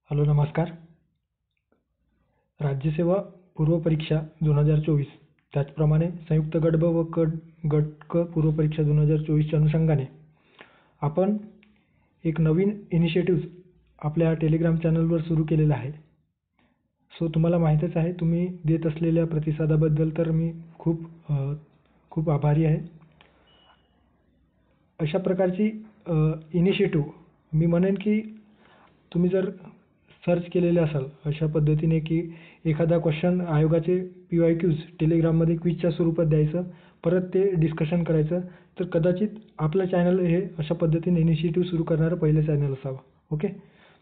Hello नमस्कार. राज्यसेवा पूर्व परीक्षा 2024 त्याचप्रमाणे संयुक्त गट ब व गट क पूर्व परीक्षा 2024च्या अनुषंगाने आपण एक नवीन इनिशिएटिव्ह आपल्या टेलिग्राम चॅनलवर सुरू केलेला आहे. सो तुम्हाला माहीतच आहे, तुम्ही देत असलेल्या प्रतिसादाबद्दल तर मी खूप आभारी आहे. अशा प्रकारची इनिशिएटिव्ह मी म्हणेन की तुम्ही जर सर्च केलेले असाल अशा पद्धतीने की एखादा क्वेश्चन आयोगाचे PYQs टेलिग्राममध्ये क्विजच्या स्वरूपात द्यायचं, परत ते डिस्कशन करायचं, तर कदाचित आपलं चॅनल हे अशा पद्धतीने इनिशिएटिव्ह सुरू करणारं पहिलं चॅनल असावं. ओके,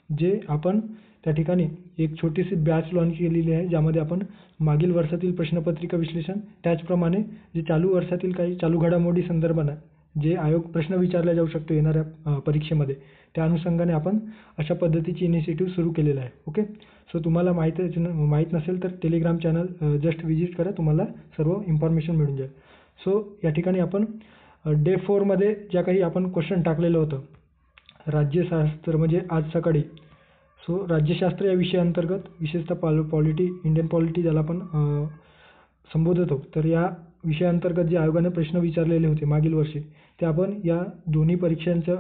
जे आपण त्या ठिकाणी एक छोटीशी बॅच लॉन्च केलेली आहे, ज्यामध्ये आपण मागील वर्षातील प्रश्नपत्रिका विश्लेषण, त्याचप्रमाणे जे चालू वर्षातील काही चालू घडामोडी संदर्भानं जे आयोग प्रश्न विचारला जाऊ शकतो येणाऱ्या परीक्षेमध्ये, त्या अनुषंगाने आपण अशा पद्धतीची इनिशिएटिव्ह सुरू केलेला आहे. ओके, सो तुम्हाला माहीत नसेल तर टेलिग्राम चॅनल जस्ट विजिट करा, तुम्हाला सर्व इन्फॉर्मेशन मिळून जाईल. सो या ठिकाणी आपण डे 4मध्ये ज्या काही आपण क्वेश्चन टाकलेलं होतं राज्यशास्त्र म्हणजे आज सकाळी. सो राज्यशास्त्र या विषयाअंतर्गत विशेषतः पॉलिटी, इंडियन पॉलिटी ज्याला आपण संबोधतो, तर या विषयाअंतर्गत जे आयोगाने प्रश्न विचारलेले होते मागील वर्षी, ते आपण या दोन्ही परीक्षांच्या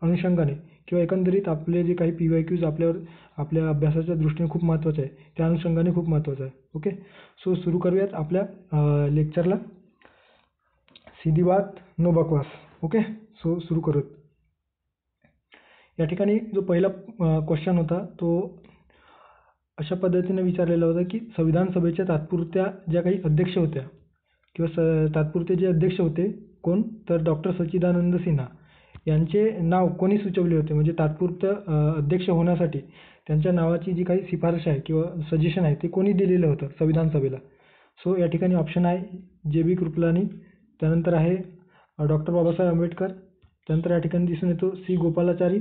अनुषंगाने किंवा एकंदरीत आपले जे काही PYQs आपल्या अभ्यासाच्या दृष्टीने खूप महत्त्वाचं आहे, त्या अनुषंगाने खूप महत्त्वाचं आहे. ओके, सो सुरू करूयात आपल्या लेक्चरला. सीधी बात नो बकवास. ओके, सो सुरू करूयात. या ठिकाणी जो पहिला क्वेश्चन होता तो अशा पद्धतीने विचारलेला होता की संविधान सभेच्या तात्पुरत्या ज्या काही अध्यक्ष होत्या किंवा तात्पुरते जे अध्यक्ष होते कोण, तर डॉक्टर सच्चिदानंद सिन्हा यांचे नाव कोणी सुचवले होते, म्हणजे तात्पुरतं अध्यक्ष होण्यासाठी त्यांच्या नावाची जी काही शिफारस आहे किंवा सजेशन आहे ते कोणी दिलेलं होतं संविधान सभेला. सो या ठिकाणी ऑप्शन आहे JB कृपलानी, त्यानंतर आहे डॉक्टर बाबासाहेब आंबेडकर, त्यानंतर या ठिकाणी दिसून येतो C गोपालाचारी,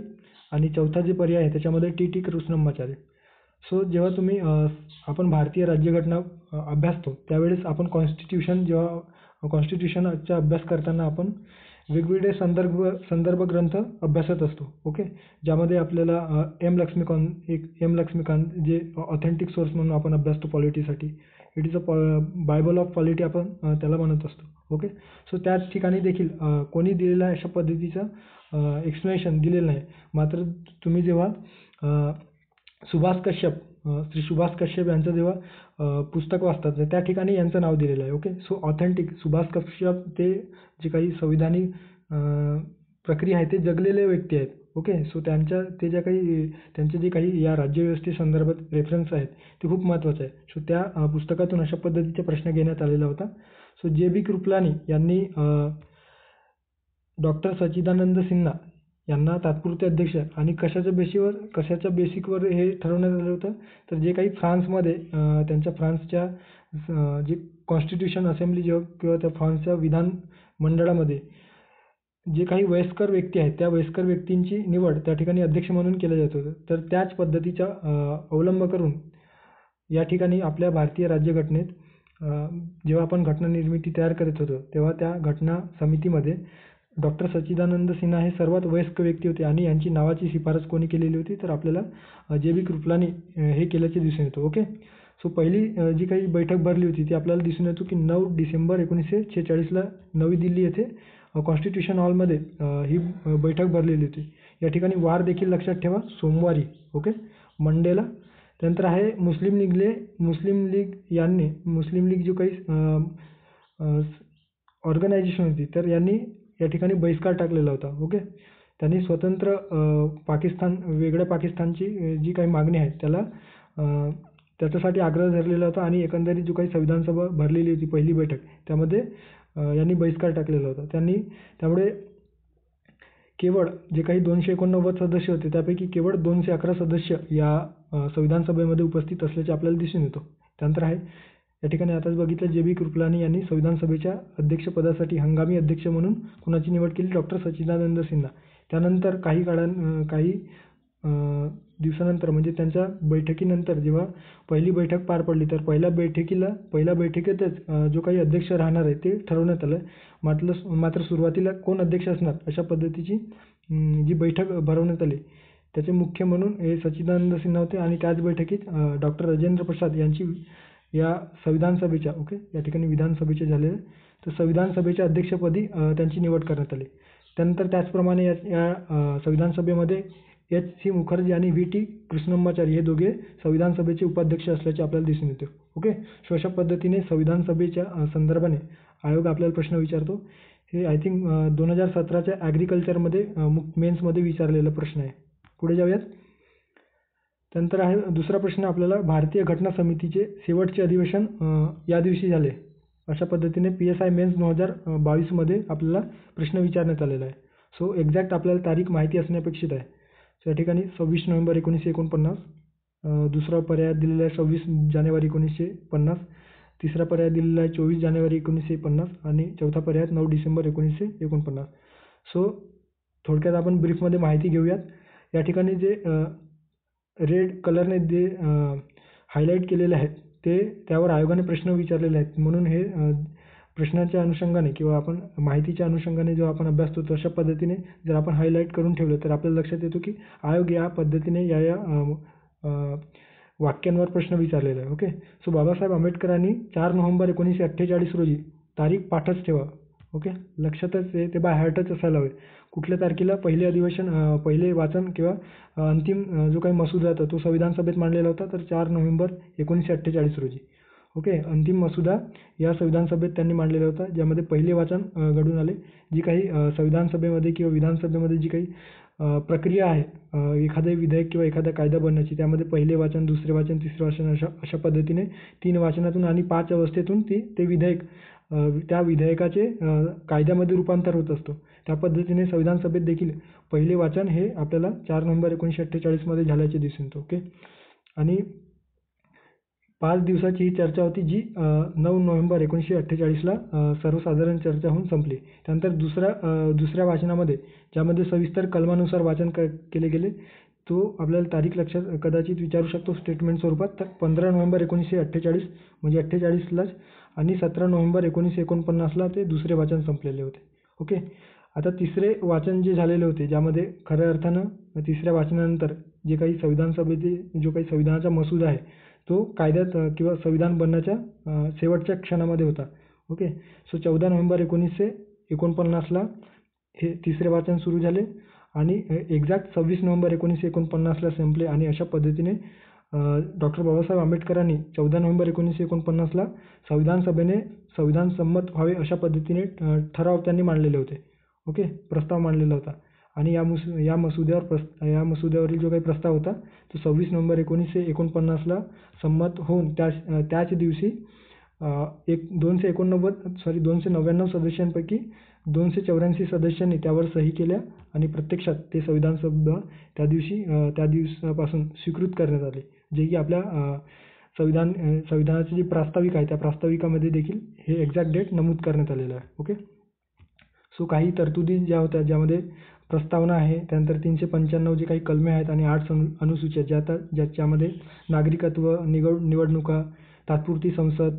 आणि चौथा जे पर्याय आहे त्याच्यामध्ये TT कृष्णम्माचारी. सो जेव्हा तुम्ही आपण भारतीय राज्यघटना अभ्यासतो त्यावेळेस आपण कॉन्स्टिट्यूशनचा अभ्यास करताना आपण वेगवेगळे संदर्भ ग्रंथ अभ्यासत असतो. ओके, ज्यामध्ये आपल्याला M लक्ष्मीकांत जे ऑथेंटिक सोर्स म्हणून आपण अभ्यासतो पॉलिटीसाठी. It is a bible of polity आपण त्याला म्हणत असतो. ओके, सो त्याच ठिकाणी देखील कोणी दिलेला अशा पद्धतीचं एक्सप्लेनेशन दिलेलं नाही. मात्र तुम्ही जेव्हा श्री सुभाष कश्यप यांचं जेव्हा पुस्तक वाचतात तर त्या ठिकाणी यांचं नाव दिलेलं आहे. Okay, so authentic Subhash Kashyap ते जे काही संविधानिक प्रक्रिया आहे ते जगलेले व्यक्ती आहेत. ओके, सो त्यांचे जे काही या राज्यव्यवस्थेसंदर्भात रेफरन्स आहेत ते खूप महत्त्वाचं आहे. सो त्या पुस्तकातून अशा पद्धतीचा प्रश्न घेण्यात आलेला होता. सो JB कृपलानी यांनी डॉक्टर सच्चिदानंद सिन्हा यांना तात्पुरते अध्यक्ष आणि कशाच्या बेसिकवर हे ठरवण्यात आलं होतं, तर जे काही फ्रान्समध्ये त्यांच्या फ्रान्सच्या जे कॉन्स्टिट्यूशन असेंब्ली किंवा त्या फ्रान्सच्या विधान मंडळामध्ये जे काही वयस्कर व्यक्ती आहेत त्या वयस्कर व्यक्तींची निवड त्या ठिकाणी अध्यक्ष म्हणून केलं जात होतं. तर त्याच पद्धतीचा अवलंब करून या ठिकाणी आपल्या भारतीय राज्यघटनेत जेव्हा आपण घटना निर्मिती तयार करत होतो तेव्हा त्या घटना समितीमध्ये डॉक्टर सच्चिदानंद सिन्हा हे सर्वात वयस्क व्यक्ती होते आणि यांची नावाची शिफारस कोणी केलेली होती, तर आपल्याला JB कृपलानी हे केल्याचे दिसून येतं. ओके, सो पहिली जी काही बैठक भरली होती ती आपल्याला दिसून येतो की 9 डिसेंबर 1946ला नवी दिल्ली येथे कॉन्स्टिट्यूशन हॉलमध्ये ही बैठक भरलेली होती. या ठिकाणी वार देखील लक्षात ठेवा, सोमवारी. ओके, मंडेला. त्यानंतर आहे मुस्लिम लीग जो काही ऑर्गनायझेशन होती तर यांनी या ठिकाणी बहिष्कार टाकलेला होता. ओके, त्यांनी स्वतंत्र वेगळ्या पाकिस्तानची जी काही मागणी आहे त्याच्यासाठी आग्रह धरलेला होता आणि एकंदरीत जो काही संविधान सभा भरलेली होती पहिली बैठक त्यामध्ये यांनी बहिष्कार टाकलेला होता. त्यामुळे केवळ जे काही 289 सदस्य होते त्यापैकी केवळ 211 सदस्य या संविधान सभेमध्ये उपस्थित असल्याचे आपल्याला दिसून येतो. त्यानंतर आहे या ठिकाणी आताच बघितलं JB कृपलानी यांनी संविधान सभेच्या अध्यक्षपदासाठी हंगामी अध्यक्ष म्हणून कुणाची निवड केली, डॉक्टर सच्चिदानंद सिन्हा. त्यानंतर काही दिवसानंतर म्हणजे त्यांच्या बैठकीनंतर जेव्हा पहिली बैठक पार पडली तर पहिल्या बैठकीतच जो काही अध्यक्ष राहणार आहे ते ठरवण्यात आलं. मात्र सुरुवातीला कोण अध्यक्ष असणार अशा पद्धतीची जी बैठक भरवण्यात आली त्याचे मुख्य म्हणून हे सच्चिदानंद सिन्हा होते आणि त्याच बैठकीत डॉक्टर राजेंद्र प्रसाद यांची या संविधान सभेच्या या ठिकाणी विधानसभेचे झालेले, तर संविधान सभेच्या अध्यक्षपदी त्यांची निवड करण्यात आली. त्यानंतर त्याचप्रमाणे या संविधान सभेमध्ये एच.सी. मुखर्जी आणि व्ही.टी. कृष्णम्माचारी हे दोघे संविधान सभेचे उपाध्यक्ष असल्याचे आपल्याला दिसून येते. सो अशा पद्धतीने संविधान सभेच्या संदर्भाने आयोग आपल्याला प्रश्न विचारतो. हे आय थिंक 2017च्या ॲग्रिकल्चरमध्ये मेन्समध्ये विचारलेला प्रश्न आहे. पुढे जाऊयात. त्यानंतर आहे दुसरा प्रश्न आपल्याला, भारतीय घटना समितीचे शेवटचे अधिवेशन या दिवशी झाले. अशा पद्धतीने PSI मेन्स 2022मध्ये आपल्याला प्रश्न विचारण्यात आलेला आहे. सो एक्झॅक्ट आपल्याला तारीख माहिती असणे अपेक्षित आहे. या ठिकाणी 26 नोव्हेंबर 1949, दुसरा पर्याय दिलेला आहे 26 जानेवारी 1950, तिसरा पर्याय दिलेला आहे 24 जानेवारी 1950 आणि चौथा पर्याय 9 डिसेंबर 1949. सो थोडक्यात आपण ब्रीफमध्ये माहिती घेऊयात. या ठिकाणी जे रेड कलरने जे हायलाईट केलेले आहेत ते त्यावर आयोगाने प्रश्न विचारलेले आहेत. म्हणून हे प्रश्नाच्या अनुषंगाने किंवा आपण माहितीच्या अनुषंगाने जेव्हा आपण अभ्यास करतो अशा पद्धतीने जर आपण हायलाईट करून ठेवलं तर आपल्याला लक्षात येतो की आयोग या पद्धतीने या वाक्यांवर प्रश्न विचारलेला आहे. सो बाबासाहेब आंबेडकरांनी 4 नोव्हेंबर 1948 रोजी तारीख पाठच ठेवा. लक्षातच ते बाय हार्टच असायला हवे. कुठल्या तारखेला पहिले अधिवेशन, पहिले वाचन किंवा अंतिम जो काही मसुदा होता तो संविधान सभेत मांडलेला होता, तर 4 नोव्हेंबर 1948 रोजी. अंतिम मसुदा या संविधान सभेत त्यांनी मांडलेला होता, ज्यामध्ये पहिले वाचन घडून आले. जी काही संविधान सभेमध्ये किंवा विधानसभेमध्ये जी काही प्रक्रिया आहे एखादे विधेयक किंवा एखादा कायदा बनण्याची, त्यामध्ये पहिले वाचन, दुसरे वाचन, तिसरे वाचन अशा पद्धतीने 3 वाचनातून आणि 5 अवस्थेतून ते विधेयक त्या विधेयकाचे कायद्यामध्ये रूपांतर होत असतो. त्या पद्धतीने संविधान सभेत देखील पहिले वाचन हे आपल्याला 4 नोव्हेंबर 1948मध्ये झाल्याचे दिसून येते. आणि 5 दिवसाची ही चर्चा होती जी 9 नोव्हेंबर 1948ला सर्वसाधारण चर्चा होऊन संपली. त्यानंतर दुसऱ्या वाचनामध्ये ज्यामध्ये सविस्तर कलमानुसार वाचन केले गेले, तो आपल्याला तारीख लक्षात कदाचित विचारू शकतो स्टेटमेंट स्वरूपात. तर 15 नोव्हेंबर 1948 म्हणजे 48लाच आणि 17 नोव्हेंबर 1949ला ते दुसरे वाचन संपलेले होते. आता तिसरे वाचन जे झालेले होते, ज्यामध्ये खऱ्या अर्थानं तिसऱ्या वाचनानंतर जे काही संविधान सभेचे जो काही संविधानाचा मसुदा आहे तो कायद्यात किंवा संविधान बनण्याच्या शेवटच्या क्षणामध्ये होता. सो 14 नोव्हेंबर 1949ला हे तिसरे वाचन सुरू झाले आणि एक्झॅक्ट 26 नोव्हेंबर 1949ला संपले. आणि अशा पद्धतीने डॉक्टर बाबासाहेब आंबेडकरांनी 14 नोव्हेंबर 1949ला संविधान सभेने संविधान संमत व्हावे अशा पद्धतीने ठराव त्यांनी मांडलेले होते. प्रस्ताव मांडलेला होता. आणि या मसुद्यावरील जो काही प्रस्ताव होता तो 26 नोव्हेंबर 1949ला संमत होऊन त्याच दिवशी 299 सदस्यांपैकी 284 सदस्यांनी त्यावर सही केल्या आणि प्रत्यक्षात ते संविधान सभा त्या दिवसापासून स्वीकृत करण्यात आले, जे की आपल्या संविधानाची जी प्रास्ताविक आहे त्या प्रास्ताविकामध्ये देखील हे एक्झॅक्ट डेट नमूद करण्यात आलेलं आहे. सो काही तरतुदी ज्या होत्या, ज्यामध्ये प्रस्तावना आहे, त्यानंतर 395 जे काही कलमे आहेत आणि 8 अनुसूच्या ज्याच्यामध्ये नागरिकत्व, निवडणुका, तात्पुरती संसद,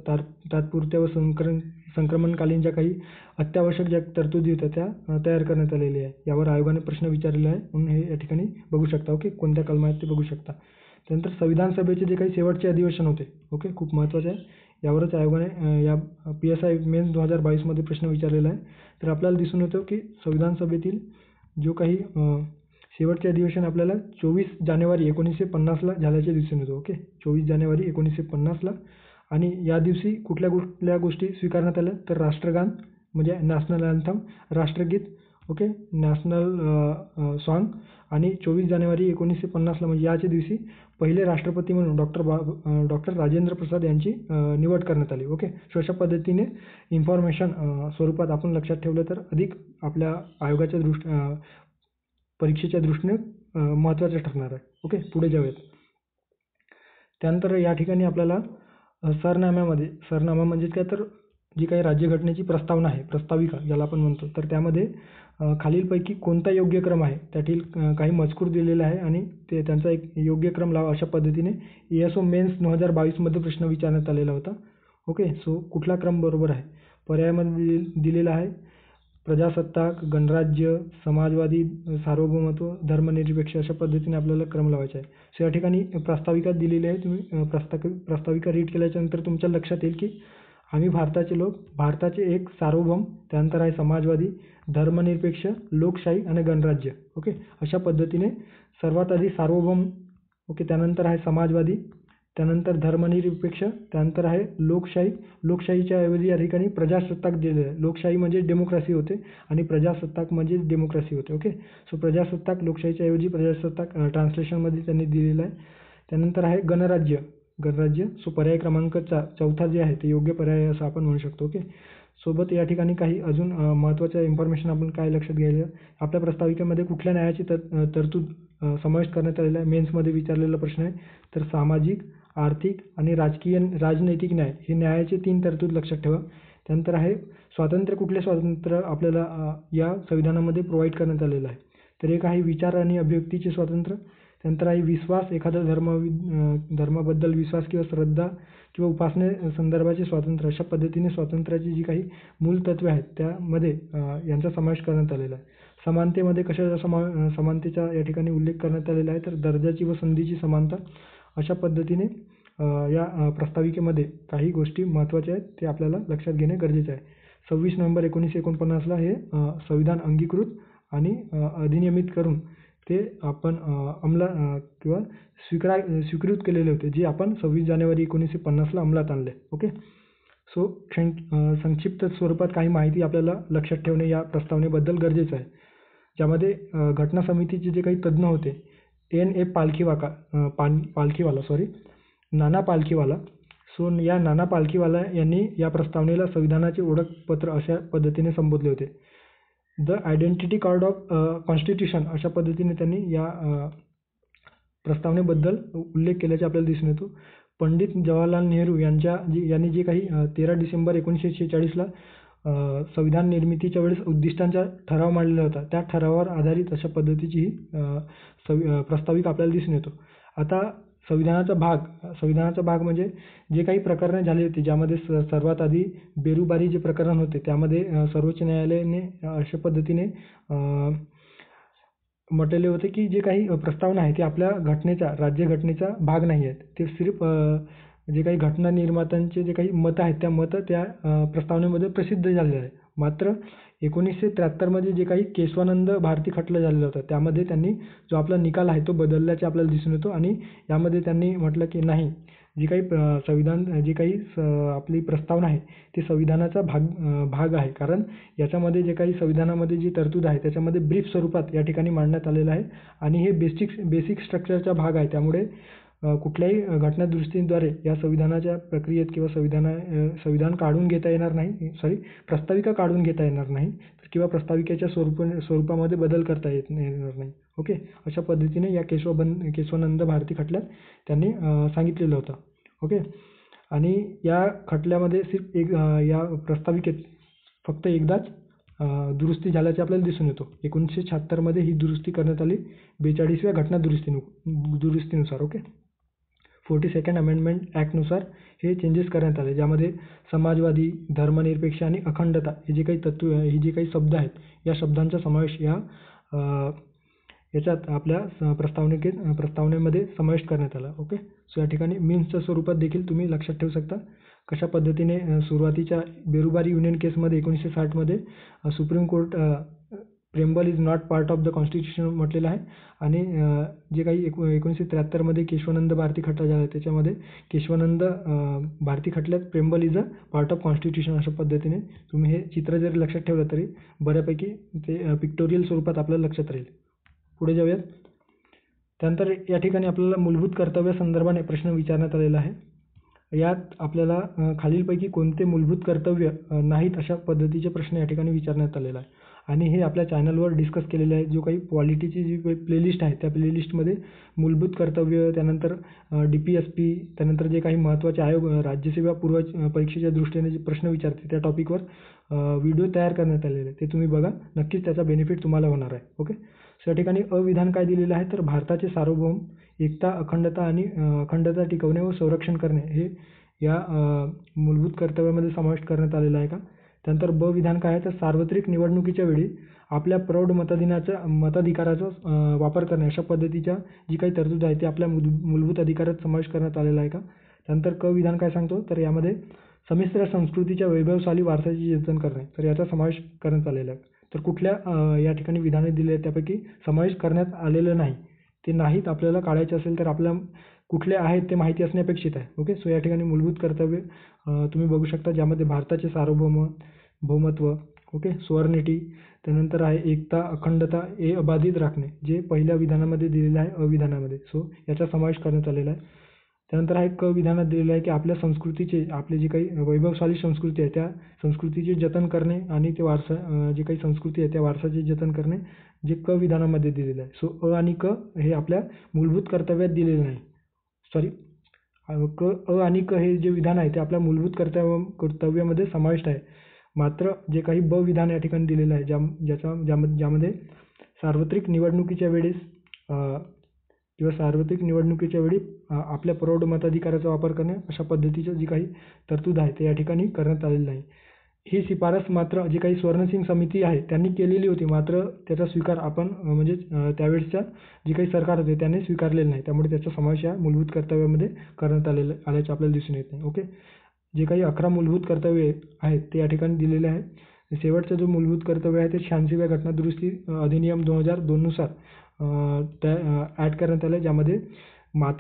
तात्पुरत्या व संक्रमणकालीन ज्या काही अत्यावश्यक ज्या तरतुदी होत्या त्या तयार करण्यात आलेल्या आहे. यावर आयोगाने प्रश्न विचारलेला आहे, म्हणून हे या ठिकाणी बघू शकता. कोणत्या कलमा आहेत ते बघू शकता. त्यानंतर संविधान सभेचे जे काही शेवटचे अधिवेशन होते, खूप महत्त्वाचे आहे. यावरच आयोगाने या PSI मेन्स 2022मध्ये प्रश्न विचारलेला आहे. तर आपल्याला दिसून येतं की संविधान सभेतील जो काही शेवटचे अधिवेशन आपल्याला 24 जानेवारी 1950ला झाल्याचे दिसून येतो. 24 जानेवारी 1950ला. आणि या दिवशी कुठल्या गोष्टी स्वीकारण्यात आल्या, तर राष्ट्रगान म्हणजे नॅशनल अँथम, राष्ट्रगीत, नॅशनल सॉन्ग. आणि 24 जानेवारी 1950ला म्हणजे याच दिवशी पहिले राष्ट्रपती म्हणून डॉक्टर राजेंद्र प्रसाद यांची निवड करण्यात आली. सो अशा पद्धतीने इन्फॉर्मेशन स्वरूपात आपण लक्षात ठेवलं तर अधिक आपल्या आयोगाच्या परीक्षेच्या दृष्टीने महत्त्वाचं ठरणार आहे. पुढे जाऊयात. त्यानंतर या ठिकाणी आपल्याला सरनामा म्हणजे काय, तर जी काही राज्यघटनेची प्रस्तावना आहे, प्रस्ताविका ज्याला आपण म्हणतो, तर त्यामध्ये खालीलपैकी कोणता योग्य क्रम आहे त्यातील काही मजकूर दिलेला आहे आणि त्यांचा एक योग्य क्रम लावा अशा पद्धतीने ESO मेन्स 2022मध्ये प्रश्न विचारण्यात आलेला होता. सो कुठला क्रम बरोबर आहे? पर्यायामध्ये दिलेला आहे. प्रजासत्ताक, गणराज्य, समाजवादी, सार्वभौमत्व, धर्मनिरपेक्ष अशा पद्धतीने आपल्याला क्रम लावायचा आहे. सो या ठिकाणी प्रास्ताविका दिलेली आहे. तुम्ही प्रास्ताविका रीड केल्याच्यानंतर तुमच्या लक्षात येईल की आम्ही भारताचे लोक, भारताचे एक सार्वभौम, त्यानंतर आहे समाजवादी, धर्मनिरपेक्ष, लोकशाही आणि गणराज्य. ओके, अशा पद्धतीने सर्वात आधी सार्वभौम, ओके, त्यानंतर आहे समाजवादी, त्यानंतर धर्मनिरपेक्ष, त्यानंतर आहे लोकशाही. लोकशाहीच्या ऐवजी या ठिकाणी प्रजासत्ताक दिलेलं आहे. लोकशाही म्हणजे डेमोक्रेसी होते आणि प्रजासत्ताक म्हणजे डेमोक्रेसी होते. ओके, सो प्रजासत्ताक, लोकशाहीच्या ऐवजी प्रजासत्ताक ट्रान्सलेशनमध्ये त्यांनी दिलेलं आहे. त्यानंतर आहे गणराज्य. गणराज्य, सो पर्याय क्रमांक चौथा जे आहे ते योग्य पर्याय असं आपण म्हणू शकतो. ओके, सोबत या ठिकाणी काही अजून महत्त्वाच्या इन्फॉर्मेशन आपण काय लक्षात घ्यायला, आपल्या प्रस्ताविकेमध्ये कुठल्या न्यायाची तरतूद समाविष्ट करण्यात आलेला आहे. मेन्समध्ये विचारलेला प्रश्न आहे. तर सामाजिक, आर्थिक आणि राजनैतिक न्याय हे न्यायाचे 3 तरतूद लक्षात ठेवा. त्यानंतर आहे स्वातंत्र्य. कुठले स्वातंत्र्य आपल्याला या संविधानामध्ये प्रोव्हाइड करण्यात आलेलं आहे. तर एक आहे विचार आणि अभिव्यक्तीचे स्वातंत्र्य. त्यानंतर आहे विश्वास, एखाद्या धर्माबद्दल विश्वास किंवा श्रद्धा किंवा उपासने संदर्भाचे स्वातंत्र्य. अशा पद्धतीने स्वातंत्र्याची जी काही मूल तत्वे आहेत त्यामध्ये यांचा समावेश करण्यात आलेला आहे. समानतेमध्ये कशाचा समानतेचा या ठिकाणी उल्लेख करण्यात आलेला आहे, तर दर्जाची व संधीची समानता. अशा पद्धतीने या प्रस्ताविकेमध्ये काही गोष्टी महत्त्वाच्या आहेत ते आपल्याला लक्षात घेणे गरजेचे आहे. 26 नोव्हेंबर 1949ला हे संविधान अंगीकृत आणि अधिनियमित करून ते आपण किंवा स्वीकृत केलेले होते, जे आपण 26 जानेवारी 1950ला अंमलात आणले. ओके, सो संक्षिप्त स्वरूपात काही माहिती आपल्याला लक्षात ठेवणे या प्रस्तावनेबद्दल गरजेचं आहे. ज्यामध्ये घटना समितीचे जे काही तज्ज्ञ होते, N.A. नाना पालखीवाला. सो या नाना पालखीवाला यांनी या प्रस्तावनेला संविधानाचे ओळखपत्र अशा पद्धतीने संबोधले होते. The identity card of constitution अशा पद्धतीने त्यांनी या प्रस्तावनेबद्दल उल्लेख केल्याचे आपल्याला दिसून येतो. पंडित जवाहरलाल नेहरू यांनी जे काही 13 डिसेंबर 1946ला संविधान निर्मितीच्या वेळेस उद्दिष्टांचा ठराव मांडलेला होता, त्या ठरावावर आधारित अशा पद्धतीची प्रस्ताविका आपल्याला दिसून येतो. आता संविधानाचा भाग म्हणजे जे काही प्रकरणे झाली होती, ज्यामध्ये सर्वात आधी बेरुबारी जे प्रकरण होते, त्यामध्ये सर्वोच्च न्यायालयाने अशा पद्धतीने म्हटलेले होते की जे काही प्रस्तावना आहे ते आपल्या राज्यघटनेचा भाग नाही आहेत. ते सिर्फ जे काही घटना निर्मात्यांचे जे काही मतं आहेत त्या प्रस्तावनेमध्ये प्रसिद्ध झालेलं आहे. मात्र 1973मध्ये जे काही केशवानंद भारती खटला झालेला होता, त्यामध्ये त्यांनी जो आपला निकाल आहे तो बदलल्याचे आपल्याला दिसून येतो आणि यामध्ये त्यांनी म्हटलं की नाही, जी काही आपली प्रस्तावना आहे ती संविधानाचा भाग आहे. कारण याच्यामध्ये जे काही संविधानामध्ये जी तरतूद आहे त्याच्यामध्ये ब्रीफ स्वरूपात या ठिकाणी मांडण्यात आलेलं आहे आणि हे बेसिक स्ट्रक्चरचा भाग आहे. त्यामुळे कुठल्याही घटनादुरुस्तीद्वारे या संविधानाच्या प्रक्रियेत किंवा संविधान काढून घेता येणार नाही, प्रस्ताविका काढून घेता येणार नाही किंवा प्रस्ताविकेच्या स्वरूपामध्ये बदल करता येणार नाही. ओके, अशा पद्धतीने या केशवानंद भारती खटल्यात त्यांनी सांगितलेलं होतं. ओके, आणि या खटल्यामध्ये या प्रस्ताविकेत फक्त एकदाच दुरुस्ती झाल्याचे आपल्याला दिसून येतो. 1976मध्ये ही दुरुस्ती करण्यात आली 42व्या घटना दुरुस्तीनुसार. ओके, 42nd अमेंडमेंट ॲक्टनुसार हे चेंजेस करण्यात आले, ज्यामध्ये समाजवादी, धर्मनिरपेक्ष आणि अखंडता हे जे काही शब्द आहेत या शब्दांचा समावेश याच्यात आपल्या प्रस्तावनेमध्ये समाविष्ट करण्यात आला. ओके, सो या ठिकाणी मीन्सच्या स्वरूपात देखील तुम्ही लक्षात ठेवू शकता कशा पद्धतीने सुरुवातीच्या बेरुबारी युनियन केसमध्ये 1960मध्ये supreme court preamble is not part of the constitution म्हटलेलं आहे आणि जे काही 1973मध्ये केशवानंद भारती खटला झाला त्याच्यामध्ये केशवानंद भारती खटल्यात preamble is a part of constitution अशा पद्धतीने तुम्ही हे चित्र जरी लक्षात ठेवलं तरी बऱ्यापैकी ते पिक्टोरियल स्वरूपात आपल्याला लक्षात राहील. पुढे जाऊयात. त्यानंतर या ठिकाणी आपल्याला मूलभूत कर्तव्यासंदर्भाने प्रश्न विचारण्यात आलेला आहे. यात आपल्याला खालीलपैकी कोणते मूलभूत कर्तव्य नाहीत अशा पद्धतीचे प्रश्न या ठिकाणी विचारण्यात आलेला आहे आणि हे आपल्या चॅनलवर डिस्कस केलेले आहे. जो काही पॉलिटीची जी काही प्लेलिस्ट आहे त्या प्लेलिस्टमध्ये मूलभूत कर्तव्य, त्यानंतर DPSP, त्यानंतर जे काही महत्त्वाचे आयोग राज्यसेवा पूर्व परीक्षेच्या दृष्टीने जे प्रश्न विचारते त्या टॉपिकवर व्हिडिओ तयार करण्यात आलेले आहे. ते तुम्ही बघा, नक्कीच त्याचा बेनिफिट तुम्हाला होणार आहे. ओके, सो या ठिकाणी अविधान काय दिलेलं आहे, तर भारताचे सार्वभौम, एकता, अखंडता टिकवणे व संरक्षण करणे हे या मूलभूत कर्तव्यामध्ये समाविष्ट करण्यात आलेलं आहे का. त्यानंतर ब विधान काय आहे तर सार्वत्रिक निवडणुकीच्या वेळी आपल्या प्रौढ मताधिकाराचा वापर करणे अशा पद्धतीच्या जी काही तरतूद आहे ती आपल्या मूलभूत अधिकारात समावेश करण्यात आलेला आहे का. त्यानंतर क विधान काय सांगतो तर यामध्ये संमिश्र संस्कृतीच्या वैभवशाली वारसाचे जतन करणे तर याचा समावेश करण्यात आलेला आहे. तर कुठल्या या ठिकाणी विधाने दिली आहेत त्यापैकी समावेश करण्यात आलेलं नाही ते नाहीत आपल्याला काढायचे असेल तर आपल्या कुठले आहेत ते माहिती असणे अपेक्षित आहे. ओके. सो या ठिकाणी मूलभूत कर्तव्य तुम्ही बघू शकता ज्यामध्ये भारताचे सार्वभौमत्व, ओके, सॉव्हर्निटी, त्यानंतर आहे एकता, अखंडता हे अबाधित राखणे जे पहिल्या विधानामध्ये दिलेलं आहे अविधानामध्ये. सो याचा समावेश करण्यात आलेला आहे. त्यानंतर आहे क विधानात दिलेलं आहे की आपल्या संस्कृतीचे आपले जे काही वैभवशाली संस्कृती आहे त्या संस्कृतीचे जतन करणे आणि ते वारसा जे काही संस्कृती आहे त्या वारसाचे जतन करणे जे क विधानामध्ये दिलेलं आहे. सो अ आणि क हे आपल्या मूलभूत कर्तव्यात दिलेलं नाही. सॉरी, अ आणि क हे जे विधान आहे ते आपल्या मूलभूत कर्तव्यामध्ये समाविष्ट आहे. मात्र जे काही ब विधान या ठिकाणी दिलेलं आहे ज्यामध्ये सार्वत्रिक निवडणुकीच्या वेळेस किंवा सार्वत्रिक निवडणुकीच्या वेळी आपल्या प्रौढ मताधिकाराचा वापर करणे अशा पद्धतीचं जी काही तरतूद आहे ते या ठिकाणी करण्यात आलेलं नाही. ही शिफारस मात्र जी काही स्वर्णसिंग समिती आहे त्यांनी केलेली होती मात्र त्याचा स्वीकार आपण म्हणजेच त्यावेळेसच्या जी काही सरकार होते त्याने स्वीकारलेलं नाही त्यामुळे त्याचा समावेश या मूलभूत कर्तव्यामध्ये करण्यात आल्याचे आपल्याला दिसून येत नाही. ओके. जे काही 11 मूलभूत कर्तव्ये आहेत ते या ठिकाणी दिलेले आहे. शेवटचं जो मूलभूत कर्तव्य आहे ते 86व्या घटनादुरुस्ती अधिनियम 2002 नुसार त्या ॲड करण्यात आलं ज्यामध्ये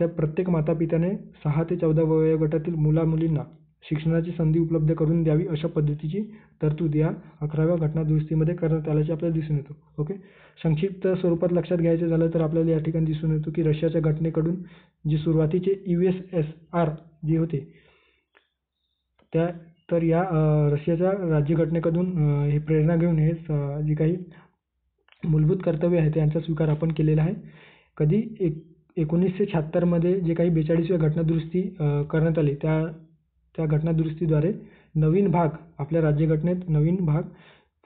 प्रत्येक मातापित्याने 6 ते 14 वयोगटातील मुला-मुलींना शिक्षणाची संधी उपलब्ध करून द्यावी अशा पद्धतीची तरतूद या 11व्या घटनादुरुस्तीमध्ये करण्यात आल्याचे आपल्याला दिसून येतो. ओके. संक्षिप्त स्वरूपात लक्षात घ्यायचं झालं तर आपल्याला या ठिकाणी दिसून येतो की रशियाच्या घटनेकडून जे सुरुवातीचे USSR जे होते तर या रशियाच्या राज्यघटनेकडून हे प्रेरणा घेऊन हे जी काही मूलभूत कर्तव्य आहे त्यांचा स्वीकार आपण केलेला आहे. कधी 1976 मध्ये जे काही 42व्या घटनादुरुस्ती करण्यात आली त्या घटनादुरुस्तीद्वारे नवीन भाग आपल्या राज्यघटनेत नवीन भाग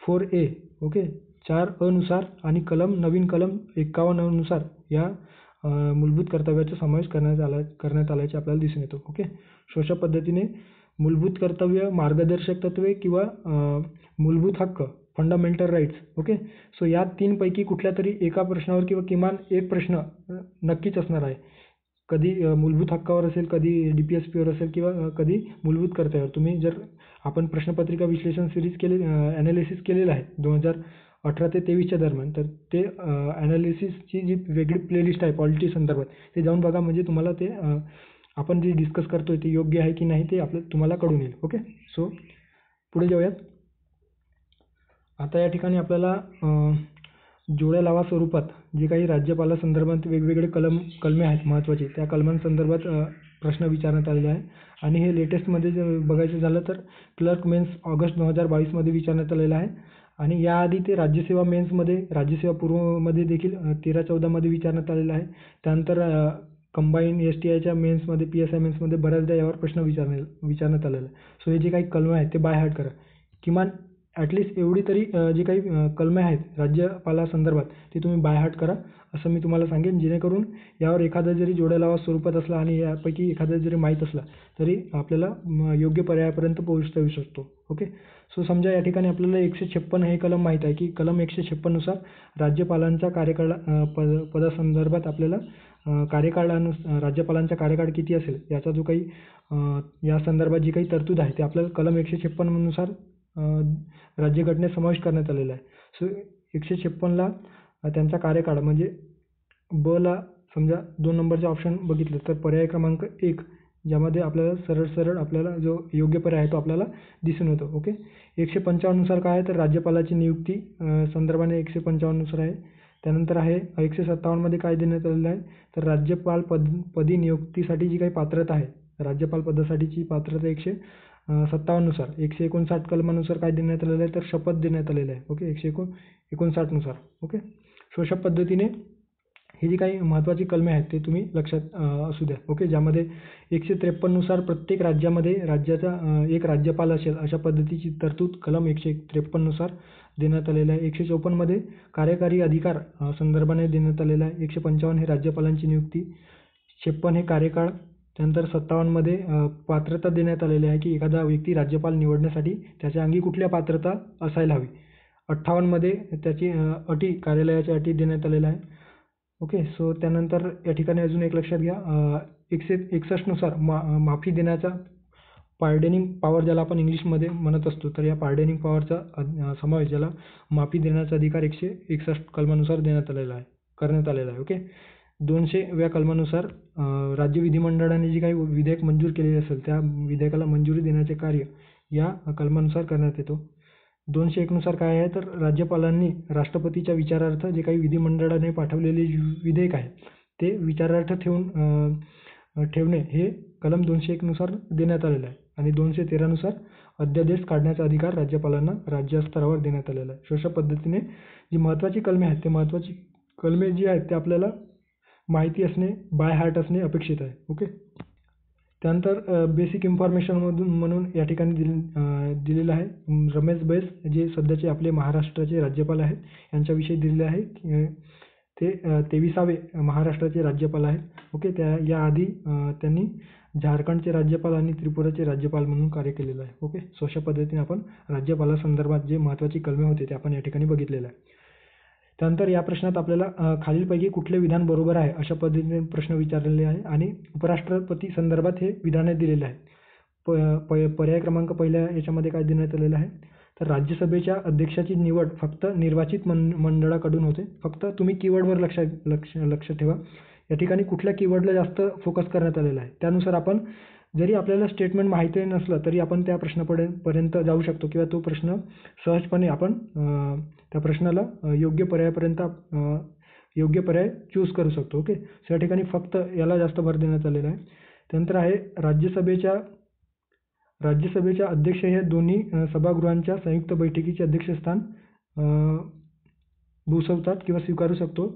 4A, ओके, 4A नुसार आणि नवीन कलम 51 नुसार या मूलभूत कर्तव्याचा समावेश करण्यात आल्याचे आपल्याला दिसून येतो. ओके. अशा पद्धतीने मूलभूत कर्तव्य, मार्गदर्शक तत्त्वे किंवा मूलभूत हक्क, फंडामेंटल राईट्स, ओके. सो या 3 पैकी कुठल्यातरी एका प्रश्नावर किंवा किमान एक प्रश्न नक्कीच असणार आहे. कधी मूलभूत हक्कावर असेल, कधी DPSPवर असेल किंवा कधी मूलभूत कर्तव्यावर. तुम्ही जर आपण प्रश्नपत्रिका विश्लेषण सिरीज ॲनालिसिस केलेलं आहे 2018 ते 23च्या दरम्यान तर ते ॲनालिसिसची जी वेगळी प्लेलिस्ट आहे पॉलिटी संदर्भात ते जाऊन बघा म्हणजे तुम्हाला ते आपण जे डिस्कस करतोय ते योग्य आहे की नाही ते तुम्हाला कळून येईल. ओके. सो पुढे जाऊयात. आता या ठिकाणी आपल्याला जोड्या लावा स्वरूपात जे काही राज्यपालासंदर्भात वेगवेगळे कलमे आहेत महत्त्वाचे त्या कलमांसंदर्भात प्रश्न विचारण्यात आलेले आहे आणि हे लेटेस्टमध्ये जर बघायचं झालं तर क्लर्क मेन्स ऑगस्ट 2022 मध्ये विचारण्यात आलेलं आहे आणि याआधी ते राज्यसेवा मेन्समध्ये राज्यसेवा पूर्वमध्ये देखील 13-14 मध्ये विचारण्यात आलेलं आहे. त्यानंतर कंबाईन STIच्या मेन्समध्ये PSI मेन्समध्ये बऱ्याचदा यावर प्रश्न विचारण्यात आलेला आहे. सो हे जे काही कलमे आहेत ते बाय हार्ट करा. किमान ॲटलिस्ट एवढी तरी जी काही कलमे आहेत राज्यपालासंदर्भात ते तुम्ही बाय हार्ट करा असं मी तुम्हाला सांगेन जेणेकरून यावर एखादा जरी जोड्या लावा स्वरूपात असला आणि यापैकी एखादा जरी माहीत असला तरी आपल्याला योग्य पर्यायापर्यंत पोहोचता येऊ शकतो. ओके. सो समजा या ठिकाणी आपल्याला 156 हे कलम माहीत आहे की कलम 156 नुसार राज्यपालांच्या पदासंदर्भात आपल्याला राज्यपालांचा कार्यकाळ किती असेल याचा जो काही या संदर्भात जी काही तरतूद आहे ते आपल्याला कलम 156 नुसार राज्यघटनेत समावेश करण्यात आलेला आहे. सो 156ला त्यांचा कार्यकाळ म्हणजे ब ला समजा 2 नंबरचे ऑप्शन बघितलं तर पर्याय क्रमांक 1 ज्यामध्ये आपल्याला सरळ आपल्याला जो योग्य पर्याय आहे तो आपल्याला दिसून येतो. ओके. 155 नुसार काय आहे तर राज्यपालाची नियुक्ती संदर्भाने 155 नुसार आहे. त्यानंतर आहे 157 मध्ये काय देण्यात आलेलं आहे तर राज्यपाल पदी नियुक्तीसाठी जी काही पात्रता आहे राज्यपाल पदासाठीची पात्रता 157 नुसार 159 कलमानुसार काय देण्यात आलेलं आहे तर शपथ देण्यात आलेलं आहे. ओके. 159 नुसार. ओके. सो अशा पद्धतीने ही जी काही महत्त्वाची कलमे आहेत ते तुम्ही लक्षात असू द्या. ओके. ज्यामध्ये 153 नुसार प्रत्येक राज्यामध्ये राज्याचा एक राज्यपाल असेल अशा पद्धतीची तरतूद कलम 153 नुसार देण्यात आलेलं आहे. 154 मध्ये कार्यकारी अधिकार संदर्भाने देण्यात आलेला आहे. 155 हे राज्यपालांची नियुक्ती, 56 हे कार्यकाळ, त्यानंतर 57मध्ये पात्रता देण्यात आलेली आहे की एखादा व्यक्ती राज्यपाल निवडण्यासाठी त्याच्या अंगी कुठल्या पात्रता असायला हवी. 58मध्ये त्याची अटी, कार्यालयाच्या अटी देण्यात आलेल्या आहे. ओके. सो त्यानंतर या ठिकाणी अजून एक लक्षात घ्या, 161 नुसार माफी देण्याचा पार्डनिंग पॉवर ज्याला आपण इंग्लिशमध्ये म्हणत असतो, तर या पार्डनिंग पॉवरचा समावेश ज्याला माफी देण्याचा अधिकार 161 कलमानुसार करण्यात आलेला आहे. ओके. 200व्या कलमानुसार राज्य विधिमंडळाने जी काही विधेयक मंजूर केलेले असेल त्या विधेयकाला मंजुरी देण्याचे कार्य या कलमानुसार करण्यात येतो. 201 नुसार काय आहे, तर राज्यपालांनी राष्ट्रपतीच्या विचारार्थ जे काही विधिमंडळाने पाठवलेले विधेयक आहे ते विचारार्थ ठेवणे हे कलम 201 नुसार देण्यात आलेलं आहे. आणि 213 नुसार अध्यादेश काढण्याचा अधिकार राज्यपालांना राज्यस्तरावर देण्यात आलेला आहे. अशा पद्धतीने जी महत्त्वाची कलमे आहेत, ते महत्त्वाची कलमे जी आहेत ते आपल्याला माहिती असणे, बाय हार्ट असणे अपेक्षित आहे. ओके. त्यानंतर बेसिक इन्फॉर्मेशन म्हणून या ठिकाणी दिलेलं आहे. रमेश बैस जे सध्याचे आपले महाराष्ट्राचे राज्यपाल आहेत यांच्याविषयी दिलेले आहे. ते 23वे महाराष्ट्राचे राज्यपाल आहेत. ओके. याआधी त्यांनी झारखंडचे राज्यपाल आणि त्रिपुराचे राज्यपाल म्हणून कार्य केलेलं आहे. ओके. सो अशा पद्धतीने आपण राज्यपालासंदर्भात जे महत्त्वाची कलमे होते ते आपण या ठिकाणी बघितलेलं आहे. त्यानंतर या प्रश्नात आपल्याला खालीलपैकी कुठले विधान बरोबर आहे अशा पद्धतीने प्रश्न विचारलेले आहे आणि उपराष्ट्रपती संदर्भात हे विधाने दिलेले आहेत. पर्याय क्रमांक पहिल्या याच्यामध्ये काय देण्यात आलेलं आहे, तर राज्यसभेच्या अध्यक्षाची निवड फक्त निर्वाचित मंडळाकडून होते. फक्त तुम्ही कीवर्डवर लक्ष ठेवा. या ठिकाणी कुठल्या कीवर्डला जास्त फोकस करण्यात आलेला आहे त्यानुसार आपण, जरी आपल्याला स्टेटमेंट माहिती नसलं तरी आपण त्या प्रश्नापर्यंत जाऊ शकतो किंवा तो प्रश्न सहजपणे आपण त्या प्रश्नाला योग्य पर्याय चूज करू शकतो. ओके. सो या ठिकाणी फक्त याला जास्त भर देण्यात आलेला आहे. त्यानंतर आहे राज्यसभेच्या अध्यक्ष हे दोन्ही सभागृहांच्या संयुक्त बैठकीचे अध्यक्षस्थान भूषवतात किंवा स्वीकारू शकतो.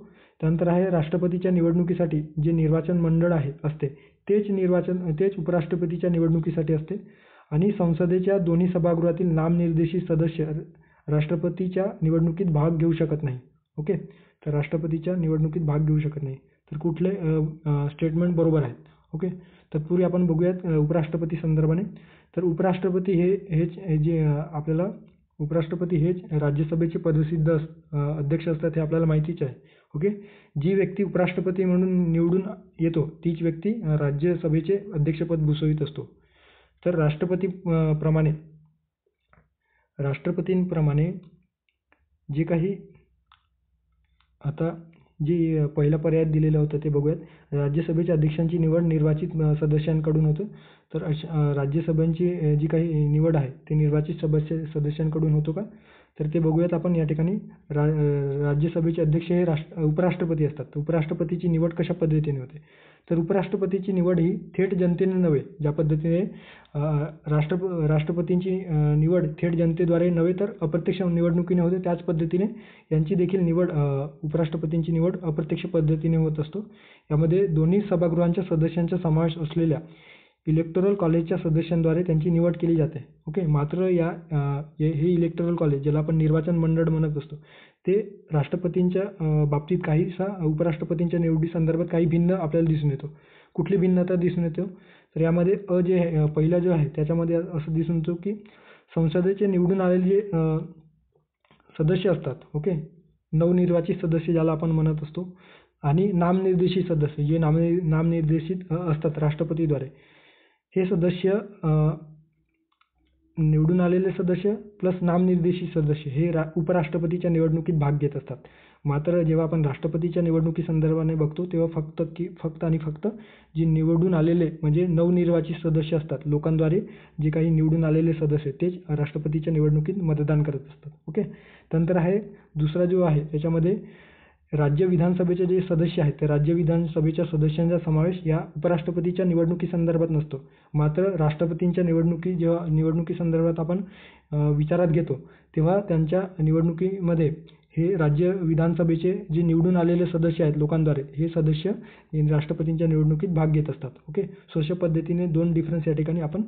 त्यानंतर आहे राष्ट्रपतीच्या निवडणुकीसाठी जे निर्वाचन मंडळ असते तेच उपराष्ट्रपतीच्या निवडणुकीसाठी असते. आणि संसदेच्या दोन्ही सभागृहातील नामनिर्देशित सदस्य राष्ट्रपतीच्या निवडणुकीत भाग घेऊ शकत नाही. ओके. तर राष्ट्रपतीच्या निवडणुकीत भाग घेऊ शकत नाही. तर कुठले स्टेटमेंट बरोबर आहेत. ओके. तत्पूर्वी आपण बघूयात उपराष्ट्रपती संदर्भाने. तर उपराष्ट्रपती हेच राज्यसभेचे पदसिद्ध अध्यक्ष असतात हे आपल्याला माहितीच आहे. ओके. जी व्यक्ती उपराष्ट्रपती म्हणून निवडून येतो तीच व्यक्ती राज्यसभेचे अध्यक्षपद भूषवित असतो. तर राष्ट्रपतींप्रमाणे जे काही आता जे पहिला पर्याय दिलेलं होतं ते बघूयात. राज्यसभेच्या अध्यक्षांची निवड निर्वाचित सदस्यांकडून होतं. तर राज्यसभांची जी काही निवड आहे ते निर्वाचित सदस्यांकडून होतो का, तर ते बघूयात आपण या ठिकाणी. राज्यसभेचे अध्यक्ष हे उपराष्ट्रपती असतात. उपराष्ट्रपतीची निवड कशा पद्धतीने होते, तर उपराष्ट्रपतीची निवड ही थेट जनतेने नव्हे, ज्या पद्धतीने राष्ट्रपतींची निवड थेट जनतेद्वारे नव्हे तर अप्रत्यक्ष निवडणुकीने होते, त्याच पद्धतीने यांची देखील निवड, उपराष्ट्रपतींची निवड अप्रत्यक्ष पद्धतीने होत असतो. यामध्ये दोन्ही सभागृहांच्या सदस्यांचा समावेश असलेल्या इलेक्टोरल कॉलेजच्या सदस्यांद्वारे त्यांची निवड केली जाते. ओके. मात्र हे इलेक्टोरल कॉलेज ज्याला आपण निर्वाचन मंडळ म्हणत असतो ते राष्ट्रपतींच्या बाबतीत काहीसा उपराष्ट्रपतींच्या निवडीसंदर्भात काही भिन्न आपल्याला दिसून येतो. कुठली भिन्नता दिसून येतो, तर यामध्ये पहिला जो आहे त्याच्यामध्ये असं दिसून येतो की संसदेचे निवडून आलेले जे सदस्य असतात, ओके, नवनिर्वाचित सदस्य ज्याला आपण म्हणत असतो, आणि नामनिर्देशित सदस्य जे नामनिर्देशित असतात राष्ट्रपतीद्वारे, हे सदस्य निवडून आलेले सदस्य प्लस नामनिर्देशित सदस्य हे उपराष्ट्रपतीच्या निवडणुकीत भाग घेत असतात. मात्र जेव्हा आपण राष्ट्रपतीच्या निवडणुकीसंदर्भाने बघतो तेव्हा फक्त आणि फक्त जे निवडून आलेले म्हणजे नवनिर्वाचित सदस्य असतात, लोकांद्वारे जे काही निवडून आलेले सदस्य तेच राष्ट्रपतीच्या निवडणुकीत मतदान करत असतात. ओके. त्यानंतर आहे दुसरा जो आहे त्याच्यामध्ये राज्य विधानसभेचे जे सदस्य आहेत त्या राज्य विधानसभेच्या सदस्यांचा समावेश या उपराष्ट्रपतीच्या निवडणुकीसंदर्भात नसतो. मात्र राष्ट्रपतींच्या जेव्हा निवडणुकीसंदर्भात आपण विचारात घेतो तेव्हा त्यांच्या निवडणुकीमध्ये हे राज्य विधानसभेचे जे निवडून आलेले सदस्य आहेत लोकांद्वारे, हे सदस्य राष्ट्रपतींच्या निवडणुकीत भाग घेत असतात. ओके. सो अशा पद्धतीने दोन डिफरन्स या ठिकाणी आपण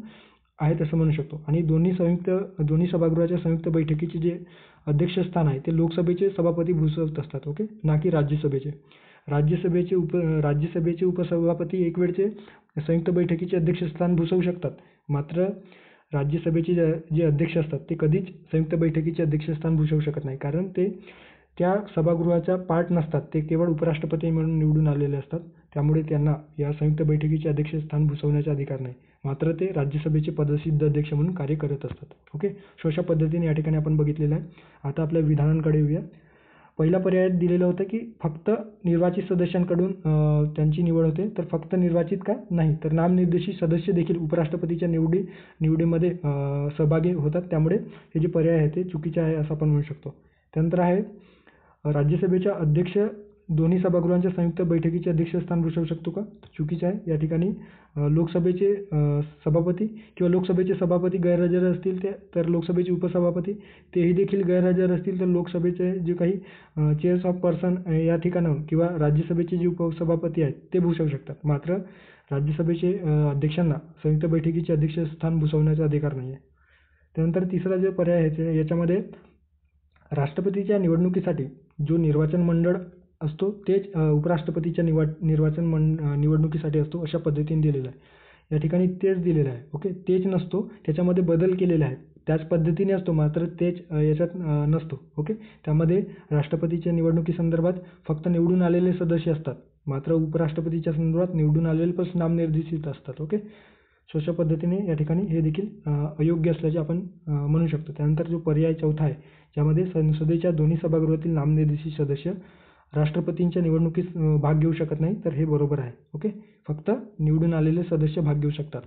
आहेत असं म्हणू शकतो. आणि दोन्ही सभागृहाच्या संयुक्त बैठकीचे जे अध्यक्षस्थान आहे ते लोकसभेचे सभापती भूषवत असतात. ओके. ना की राज्यसभेचे. राज्यसभेचे उपसभापती एक वेळचे संयुक्त बैठकीचे अध्यक्षस्थान भूषवू शकतात. मात्र राज्यसभेचे जे अध्यक्ष असतात ते कधीच संयुक्त बैठकीचे अध्यक्षस्थान भूषवू शकत नाही, कारण ते त्या सभागृहाचा पार्ट नसतात. ते केवळ उपराष्ट्रपती म्हणून निवडून आलेले असतात. त्यामुळे त्यांना या संयुक्त बैठकीचे अध्यक्षस्थान भूषवण्याचा अधिकार नाही. मात्र ते राज्यसभेचे पदसिद्ध अध्यक्ष म्हणून कार्य करत असतात. ओके, सो अशा पद्धतीने या ठिकाणी आपण बघितलेलं आहे. आता आपल्या विधानांकडे येऊया. पहिल्या पर्यायात दिलेलं होतं की फक्त निर्वाचित सदस्यांकडून त्यांची निवड होते. तर फक्त निर्वाचित का? नाही. तर नामनिर्देशित सदस्य देखील उपराष्ट्रपतीच्या निवडीमध्ये सहभागी होतात. त्यामुळे हे जे पर्याय आहे ते चुकीचे आहे असं आपण म्हणू शकतो. त्यानंतर आहे राज्यसभेचा अध्यक्ष दोन्ही सभागृहांच्या संयुक्त बैठकीचे अध्यक्षस्थान भूषवू शकतो का? चुकीचे आहे. या ठिकाणी लोकसभेचे सभापती किंवा लोकसभेचे सभापती गैरहजर असतील तर लोकसभेचे उपसभापती तेही देखील गैरहजर असतील तर लोकसभेचे जे काही चेअर्स ऑफ पर्सन या ठिकाणाहून किंवा राज्यसभेचे जे उपसभापती आहेत ते भूषवू शकतात. मात्र राज्यसभेचे अध्यक्षांना संयुक्त बैठकीचे अध्यक्षस्थान भूषवण्याचा अधिकार नाही आहे. त्यानंतर तिसरा जो पर्याय आहे याच्यामध्ये राष्ट्रपतीच्या निवडणुकीसाठी जो निर्वाचन मंडळ असतो तेच उपराष्ट्रपतीच्या निवडणुकीसाठी असतो अशा पद्धतीने दिलेलं आहे. या ठिकाणी तेच दिलेलं आहे. ओके, तेच नसतो, त्याच्यामध्ये बदल केलेले आहेत. त्याच पद्धतीने असतो मात्र तेच याच्यात नसतो. ओके, त्यामध्ये राष्ट्रपतीच्या निवडणुकीसंदर्भात फक्त निवडून आलेले सदस्य असतात. मात्र उपराष्ट्रपतीच्या संदर्भात निवडून आलेले पण नामनिर्देशित असतात. ओके, सो अशा पद्धतीने या ठिकाणी हे देखील अयोग्य असल्याचे आपण म्हणू शकतो. त्यानंतर जो पर्याय चौथा आहे ज्यामध्ये संसदेच्या दोन्ही सभागृहातील नामनिर्देशित सदस्य राष्ट्रपतींच्या निवडणुकीत भाग घेऊ शकत नाही, तर हे बरोबर आहे. ओके, फक्त निवडून आलेले सदस्य भाग घेऊ शकतात.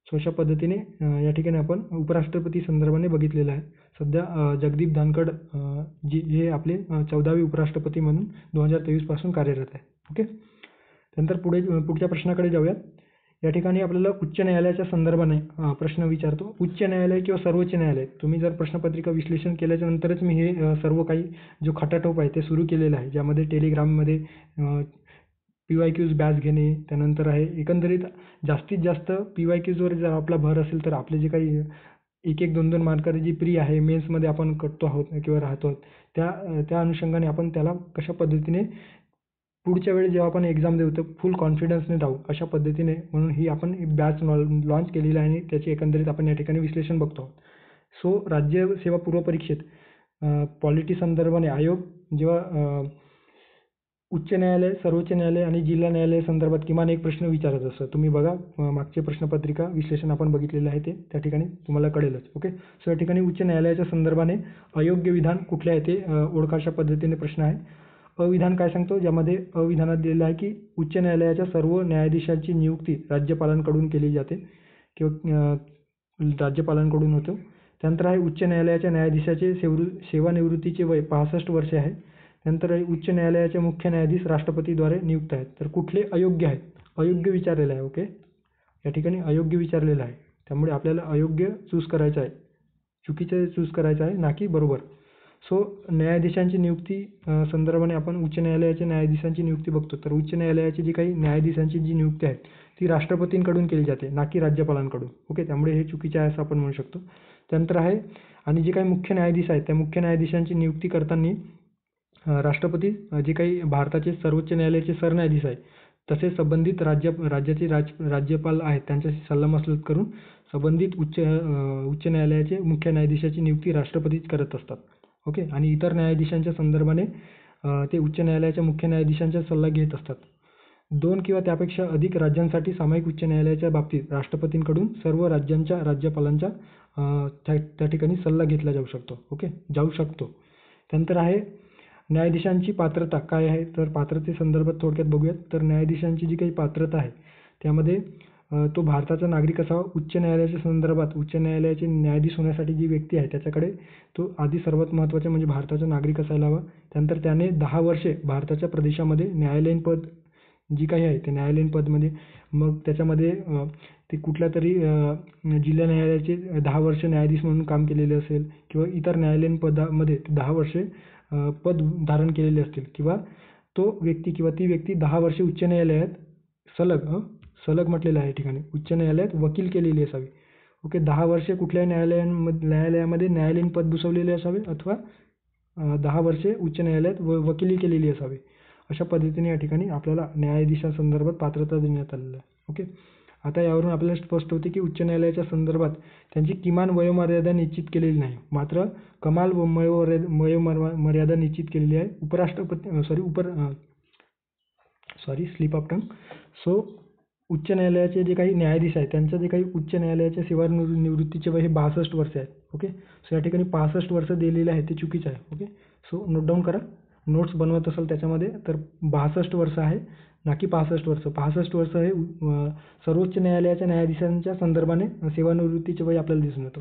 सो अशा पद्धतीने या ठिकाणी आपण उपराष्ट्रपती संदर्भाने बघितलेलं आहे. सध्या जगदीप धनखड हे आपले 14वे उपराष्ट्रपती म्हणून 2023 पासून कार्यरत आहे. ओके, त्यानंतर पुढच्या प्रश्नाकडे जाऊयात. या ठिकाणी आपल्याला उच्च न्यायालयाच्या संदर्भाने प्रश्न विचारतो. उच्च न्यायालय किंवा सर्वोच्च न्यायालय, तुम्ही जर प्रश्नपत्रिका विश्लेषण केल्याच्या नंतरच मी हे सर्व काही जो खटाटोप आहे ते सुरू केलेलं आहे, ज्यामध्ये टेलिग्राममध्ये PYQs बॅच घेणे, त्यानंतर आहे एकंदरीत जास्तीत जास्त PYQsवर जर आपला भर असेल तर आपले जे काही 1-1, 2-2 मार्काची जी प्री आहे मेन्समध्ये आपण करतो आहोत किंवा राहतो आहोत त्या अनुषंगाने आपण त्याला कशा पद्धतीने पुढच्या वेळी जेव्हा आपण एक्झाम देऊ तर फुल कॉन्फिडन्सने राहू अशा पद्धतीने, म्हणून ही आपण बॅच लॉन्च केलेली आहे आणि त्याचे एकंदरीत आपण या ठिकाणी विश्लेषण बघतो आहोत. सो राज्य सेवा पूर्व परीक्षेत पॉलिटी संदर्भाने आयोग जेव्हा उच्च न्यायालय, सर्वोच्च न्यायालय आणि जिल्हा न्यायालय संदर्भात किमान एक प्रश्न विचारत असतं. तुम्ही बघा मागचे प्रश्नपत्रिका विश्लेषण आपण बघितलेलं आहे ते त्या ठिकाणी तुम्हाला कळेलच. ओके, सो या ठिकाणी उच्च न्यायालयाच्या संदर्भाने अयोग्य विधान कुठले आहे ते ओळखा अशा पद्धतीने प्रश्न आहे. अविधान काय सांगतो, ज्यामध्ये अविधानात दिलेलं आहे की उच्च न्यायालयाच्या सर्व न्यायाधीशांची नियुक्ती राज्यपालांकडून केली जाते किंवा राज्यपालांकडून होतो. त्यानंतर आहे उच्च न्यायालयाच्या न्यायाधीशाचे सेवानिवृत्तीचे वय 65 वर्षे आहे. त्यानंतर उच्च न्यायालयाचे मुख्य न्यायाधीश राष्ट्रपतीद्वारे नियुक्त आहेत. तर कुठले अयोग्य आहेत? अयोग्य विचारलेलं आहे. ओके, या ठिकाणी अयोग्य विचारलेलं आहे, त्यामुळे आपल्याला अयोग्य चूज करायचं आहे, चुकीचं चूज करायचं आहे, ना की बरोबर. सो न्यायाधीशांची नियुक्ती संदर्भाने आपण उच्च न्यायालयाच्या न्यायाधीशांची नियुक्ती बघतो. तर उच्च न्यायालयाची जी काही न्यायाधीशांची जी नियुक्ती आहे ती राष्ट्रपतींकडून केली जाते, ना की राज्यपालांकडून. ओके, त्यामुळे हे चुकीचे आहे असं आपण म्हणू शकतो. त्यानंतर आहे आणि जे काही मुख्य न्यायाधीश आहेत त्या मुख्य न्यायाधीशांची नियुक्ती करताना राष्ट्रपती जे काही भारताचे सर्वोच्च न्यायालयाचे सरन्यायाधीश आहेत तसेच संबंधित राज्याचे राज्यपाल आहेत त्यांच्याशी सल्लामसलत करून संबंधित उच्च न्यायालयाचे मुख्य न्यायाधीशाची नियुक्ती राष्ट्रपतीच करत असतात. ओके, आणि इतर न्यायाधीशांच्या संदर्भाने ते उच्च न्यायालयाच्या मुख्य न्यायाधीशांचा सल्ला घेत असतात. 2 किंवा त्यापेक्षा अधिक राज्यांसाठी सामायिक उच्च न्यायालयाच्या बाबतीत राष्ट्रपतींकडून सर्व राज्यांच्या राज्यपालांचा त्या ठिकाणी सल्ला घेतला जाऊ शकतो. ओके, जाऊ शकतो. त्यानंतर आहे न्यायाधीशांची पात्रता काय आहे, तर पात्रतेसंदर्भात थोडक्यात बघूयात. तर न्यायाधीशांची जी काही पात्रता आहे त्यामध्ये तो भारताचा नागरिक असावा. उच्च न्यायालयाच्या संदर्भात उच्च न्यायालयाचे न्यायाधीश होण्यासाठी जी व्यक्ती आहे त्याच्याकडे तो आधी सर्वात महत्त्वाचे म्हणजे भारताचा नागरिक असायला हवा. त्यानंतर त्याने 10 वर्षे भारताच्या प्रदेशामध्ये न्यायालयीन पद जी काही आहे ते न्यायालयीन पदमध्ये, मग त्याच्यामध्ये ते कुठल्या तरी जिल्हा न्यायालयाचे 10 वर्ष न्यायाधीश म्हणून काम केलेले असेल किंवा इतर न्यायालयीन पदामध्ये 10 वर्षे पद धारण केलेले असतील किंवा तो व्यक्ती किंवा ती व्यक्ती 10 वर्षे उच्च न्यायालयात सलग म्हटलेलं आहे या ठिकाणी उच्च न्यायालयात वकील केलेली असावी. ओके, 10 वर्षे कुठल्याही न्यायालयामध्ये न्यायालयीन पद भूषवलेले असावे अथवा 10 वर्षे उच्च न्यायालयात वकिली केलेली असावी अशा पद्धतीने या ठिकाणी आपल्याला न्यायाधीशांसंदर्भात पात्रता देण्यात आलेलं आहे. ओके. आता यावरून आपल्याला स्पष्ट होते की उच्च न्यायालयाच्या संदर्भात त्यांची किमान वयोमर्यादा निश्चित केलेली नाही, मात्र कमाल वयोमर्यादा निश्चित केलेली आहे. Slip of tongue. सो उच्च न्यायालयाचे जे काही न्यायाधीश आहेत त्यांचं जे काही उच्च न्यायालयाच्या सेवानिवृत्तीचे वय हे 62 वर्ष आहे. ओके. सो या ठिकाणी 65 वर्ष दिलेले आहे ते चुकीचं आहे. ओके. सो नोट डाऊन करा, नोट्स बनवत असाल त्याच्यामध्ये, तर 62 वर्ष आहे ना की 65 वर्ष. 65 वर्ष हे सर्वोच्च न्यायालयाच्या न्यायाधीशांच्या संदर्भाने सेवानिवृत्तीचे वय आपल्याला दिसून येतो.